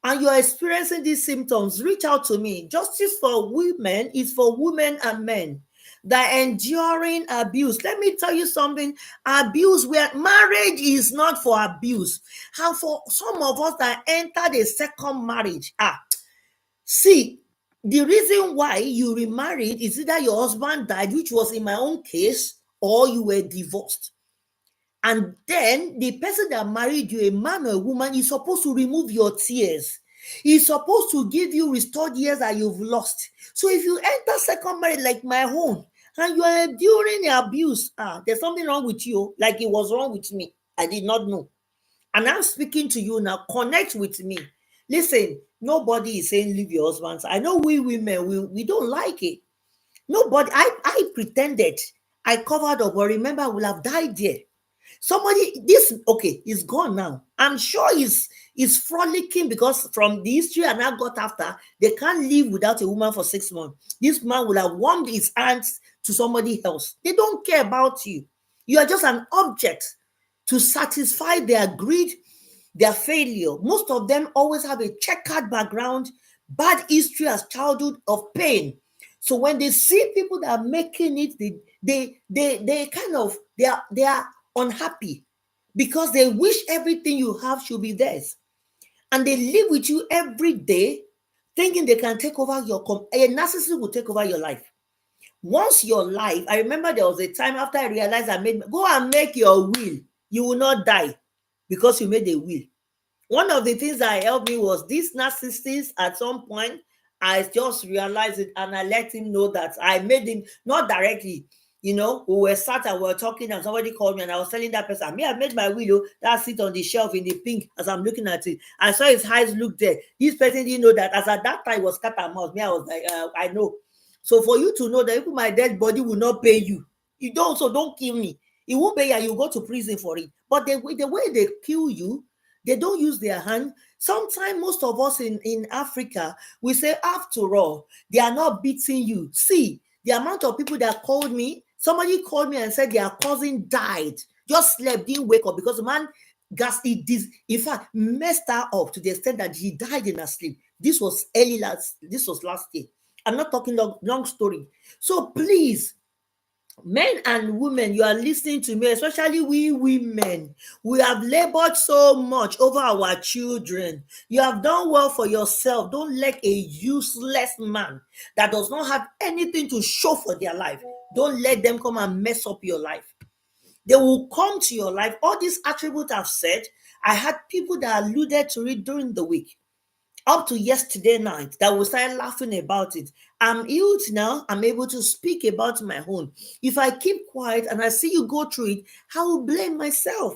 and you are experiencing these symptoms, reach out to me. Justice for women is for women and men. They're enduring abuse. Let me tell you something. Abuse, where marriage is not for abuse. How for some of us that entered a second marriage, see, the reason why you remarried is either your husband died, which was in my own case, or you were divorced. And then the person that married you, a man or a woman, is supposed to remove your tears. He's supposed to give you restored years that you've lost. So if you enter second marriage like my own, and you are enduring abuse, there's something wrong with you, like it was wrong with me. I did not know. And I'm speaking to you now. Connect with me. Listen, nobody is saying leave your husbands. I know we women, we don't like it. Nobody, I pretended. I covered up, but remember, I will have died there. Somebody, this, okay, is gone now. I'm sure he's frolicking because from the history and I got after, they can't live without a woman for 6 months. This man will have warmed his hands to somebody else. They don't care about you. You are just an object to satisfy their greed, their failure. Most of them always have a checkered background, bad history as childhood of pain. So when they see people that are making it, they kind of they are unhappy because they wish everything you have should be theirs, and they live with you every day, thinking they can take over a narcissist will take over your life. Once your life, I remember there was a time after I realized go and make your will. You will not die because you made a will. One of the things that helped me was this narcissist. At some point, I just realized it and I let him know that I made him, not directly. We were sat and we were talking and somebody called me and I was telling that person, I made my will, that's it on the shelf in the pink as I'm looking at it. I saw his eyes look there. This person didn't know that as at that time it was cat and mouse. Me, I was like, I know. So for you to know that even my dead body will not pay you, don't kill me. It won't pay you and you go to prison for it. But the way they kill you, they don't use their hand. Sometimes most of us in Africa, we say, after all, they are not beating you. See, the amount of people that called me, somebody called me and said their cousin died, just slept, didn't wake up because the man in fact, messed her up to the extent that he died in her sleep. This was last year. I'm not talking long story. So please, men and women, you are listening to me, especially we women. We have labored so much over our children. You have done well for yourself. Don't let a useless man that does not have anything to show for their life, don't let them come and mess up your life. They will come to your life. All these attributes I've said, I had people that alluded to it during the week, up to yesterday night, that will start laughing about it. I'm healed now. I'm able to speak about my own. If I keep quiet and I see you go through it, I will blame myself.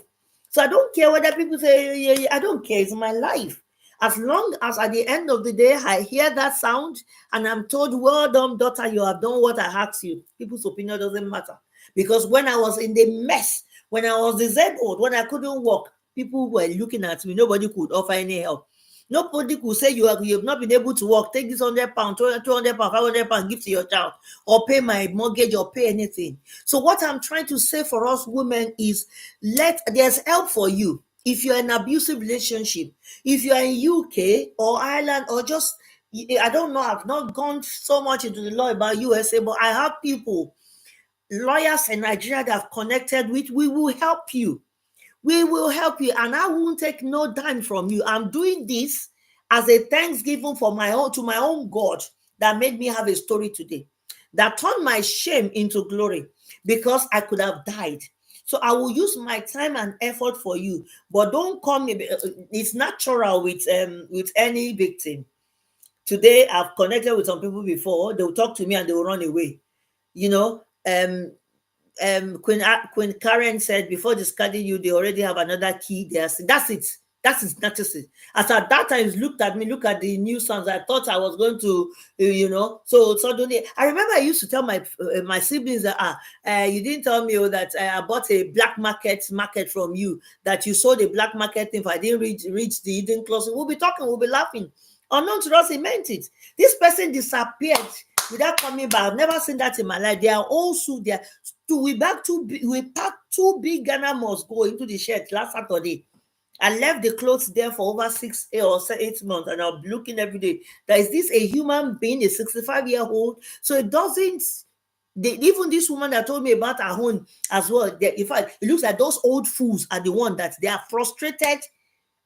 So I don't care whether people say, yeah, I don't care. It's my life. As long as at the end of the day, I hear that sound and I'm told, well done, daughter, you have done what I asked you. People's opinion doesn't matter. Because when I was in the mess, when I was disabled, when I couldn't walk, people were looking at me. Nobody could offer any help. Nobody could say you have not been able to work. Take this £100, £200, £500, give to your child, or pay my mortgage, or pay anything. So what I'm trying to say for us women is, there's help for you. If you're in an abusive relationship, if you're in UK or Ireland, or just, I don't know, I've not gone so much into the law about USA, but I have people, lawyers in Nigeria that I've connected with. We will help you. We will help you, and I won't take no dime from you. I'm doing this as a thanksgiving to my own God that made me have a story today, that turned my shame into glory, because I could have died. So I will use my time and effort for you, but don't come. It's natural with any victim. Today I've connected with some people before. They will talk to me and they will run away. Queen Karen said, before discarding you, they already have another key. That's it. That is narcissist. As at that time, looked at me, look at the new songs. I thought I was going to, So suddenly, I remember I used to tell my siblings that, you didn't tell me that I bought a black market from you, that you sold a black market thing. If I didn't reach the hidden closet, we'll be talking, we'll be laughing. Unknown to us, he meant it. This person disappeared without coming back. I've never seen that in my life. They are also there. We packed two big Ghana must go into the shed last Saturday. I left the clothes there for over 6 or 8 months, and I'm looking every day. That is this a human being, a 65-year-old? So it doesn't Even this woman that told me about her own as well. In fact, it looks like those old fools are the one that they are frustrated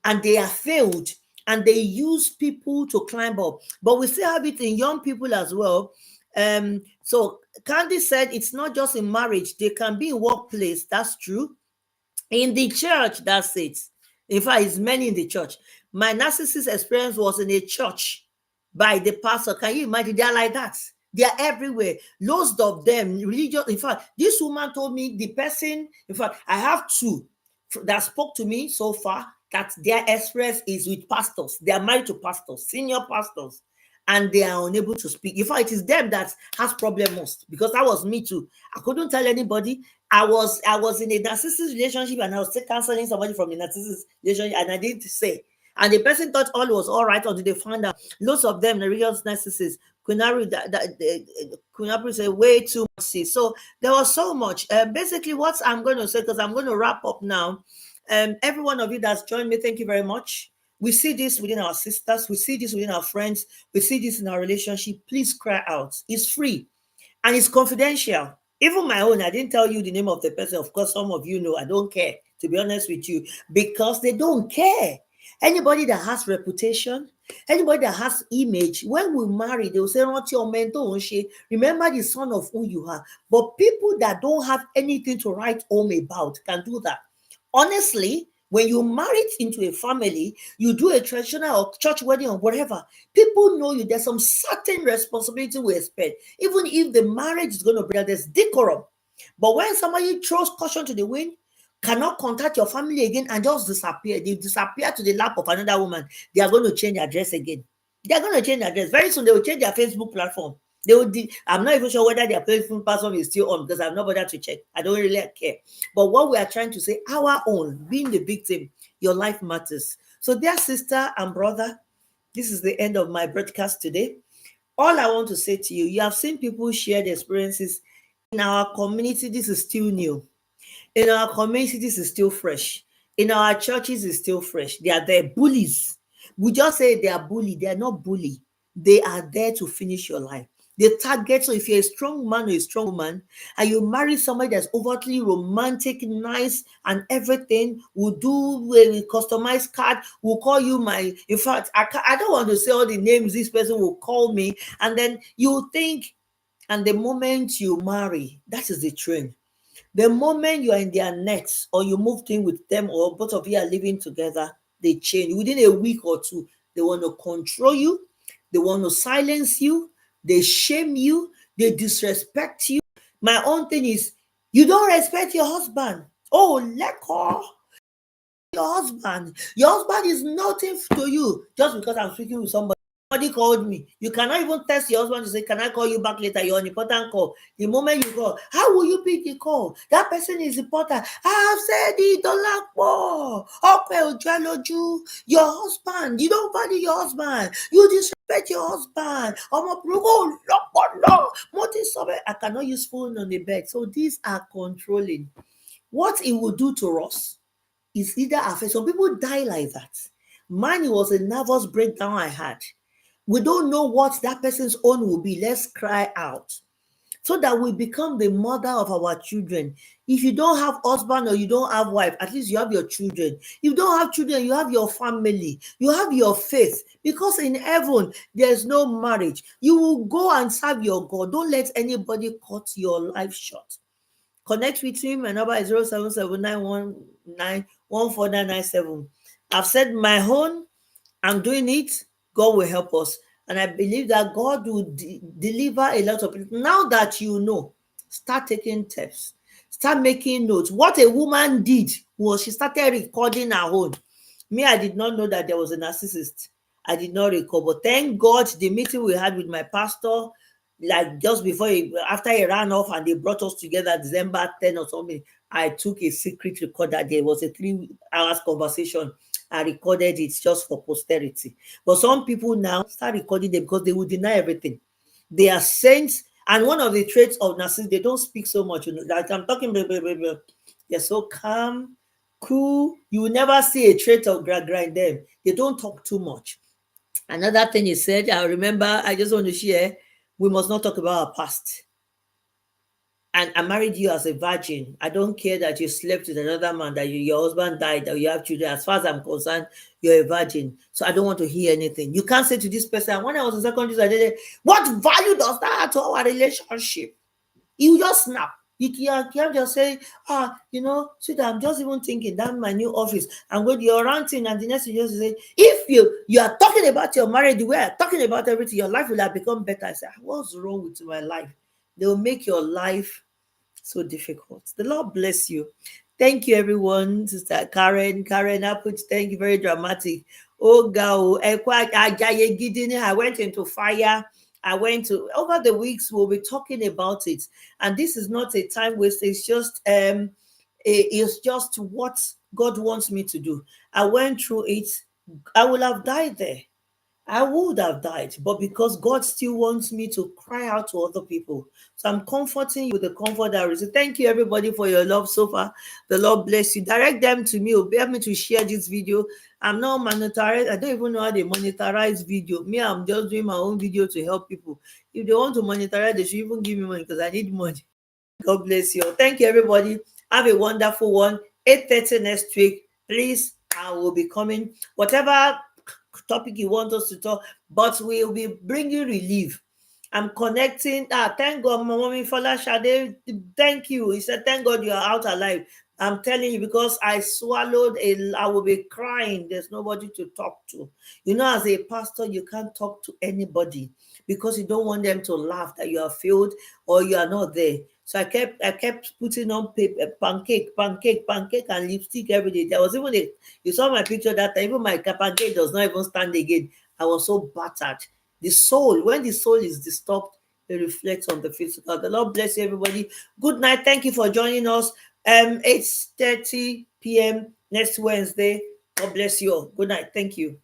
and they are failed and they use people to climb up. But we still have it in young people as well. So Candy said it's not just in marriage, they can be in workplace. That's true. In the church, that's it. In fact, it's many in the church. My narcissist experience was in a church by the pastor. Can you imagine? They are like that. They are everywhere. Loads of them, religious. In fact, this woman told me the person, in fact, I have two that spoke to me so far that their experience is with pastors. They are married to pastors, senior pastors, and they are unable to speak. In fact, it is them that has problem most, because that was me too. I couldn't tell anybody. I was in a narcissist relationship and I was still counseling somebody from a narcissist relationship, and I didn't say. And the person thought all was all right until they found out. Lots of them, the real narcissists, Kunapri say way too much. So there was so much. Basically, what I'm going to say, because I'm going to wrap up now. Every one of you that's joined me, thank you very much. We see this within our sisters, we see this within our friends, we see this in our relationship. Please cry out. It's free and it's confidential. Even my own, I didn't tell you the name of the person. Of course, some of you know. I don't care, to be honest with you, because they don't care. Anybody that has reputation, anybody that has image, when we marry, they will say, "Not your mentor, remember the son of who you are." But people that don't have anything to write home about can do that. Honestly, when you marry into a family, you do a traditional or church wedding or whatever, people know you. There's some certain responsibility we expect. Even if the marriage is going to be, there's decorum. But when somebody throws caution to the wind, cannot contact your family again and just disappear, they disappear to the lap of another woman, they are going to change address again. They are going to change address. Very soon they will change their Facebook platform. They will I'm not even sure whether their Facebook platform is still on, because I've not bothered to check. I don't really care. But what we are trying to say, our own, being the victim, your life matters. So dear sister and brother, this is the end of my broadcast today. All I want to say to you, you have seen people share their experiences. In our community, this is still new. In our community, this is still fresh. In our churches, it's still fresh. They are there, bullies. We just say they are bully. They are not bully. They are there to finish your life. They target. So if you're a strong man or a strong woman and you marry somebody that's overtly romantic, nice, and everything, will do a customized card, will call you my, in fact, I don't want to say all the names this person will call me. And then you think, and the moment you marry, that is the trend. The moment you are in their nets or you moved in with them or both of you are living together, they change. Within a week or two, they want to control you. They want to silence you. They shame you. They disrespect you. My own thing is, you don't respect your husband. Oh, let go. Your husband. Your husband is nothing to you just because I'm speaking with somebody. Somebody called me. You cannot even text your husband to say, "Can I call you back later? You're an important call." The moment you call, how will you pick the call? That person is important. I have said it, Dolapo. Your husband. You don't value your husband. You disrespect your husband. I cannot use phone on the bed. So these are controlling. What it will do to us is either affect. Some people die like that. Mine was a nervous breakdown I had. We don't know what that person's own will be. Let's cry out so that we become the mother of our children. If you don't have husband or you don't have wife, at least you have your children. If you don't have children, you have your family. You have your faith. Because in heaven, there's no marriage. You will go and serve your God. Don't let anybody cut your life short. Connect with him. My number is 0779191497. I've said my own. I'm doing it. God will help us. And I believe that God will deliver a lot of people. Now that you know, start taking steps. Start making notes. What a woman did was she started recording her own. Me, I did not know that there was a narcissist. I did not recall. But thank God the meeting we had with my pastor, like just before after he ran off and they brought us together December 10 or something, I took a secret recorder. There was a 3 hours conversation. I recorded it just for posterity. But some people now start recording them because they will deny everything. They are saints. And one of the traits of narcissists, they don't speak so much. Like I'm talking, they're so calm, cool. You will never see a trait of grind them. They don't talk too much. Another thing he said, I remember, I just want to share, we must not talk about our past. and I married you as a virgin. I don't care that you slept with another man, that your husband died, that you have children. As far as I'm concerned, you're a virgin. So I don't want to hear anything. You can't say to this person, when I was in secondary school, I did it, what value does that have to our relationship? You just snap. You can't just say, sweetheart, I'm just even thinking that my new office. I'm going to your ranting, and the next thing you just say, if you are talking about your marriage, the way I'm talking about everything, your life will have become better. I say, what's wrong with my life? They will make your life so difficult. The Lord bless you. Thank you, everyone. Sister Karen, I put thank you, very dramatic. Oh, go. I went into fire. I went to over the weeks. We'll be talking about it, and this is not a time waste. It's just what God wants me to do. I went through it. I will have died there. I would have died, but because God still wants me to cry out to other people. So I'm comforting you with the comfort that I receive. Thank you, everybody, for your love so far. The Lord bless you. Direct them to me. Obey me to share this video. I'm not monetized. I don't even know how they monetize video. Me, I'm just doing my own video to help people. If they want to monetize, they should even give me money because I need money. God bless you. Thank you, everybody. Have a wonderful one. 8:30 next week. Please, I will be coming. Whatever topic you want us to talk, but we'll be bringing relief. I'm connecting. Thank God, my mommy Fala Shade. Thank you. He said, thank God you are out alive. I'm telling you, because I swallowed I will be crying. There's nobody to talk to. As a pastor, you can't talk to anybody because you don't want them to laugh that you are failed or you are not there. So I kept putting on paper, pancake, and lipstick every day. There was even you saw my picture that time, even my pancake does not even stand again. I was so battered. The soul, when the soul is disturbed, it reflects on the physical. The Lord bless you, everybody. Good night. Thank you for joining us. 8:30 p.m. next Wednesday. God bless you all. Good night. Thank you.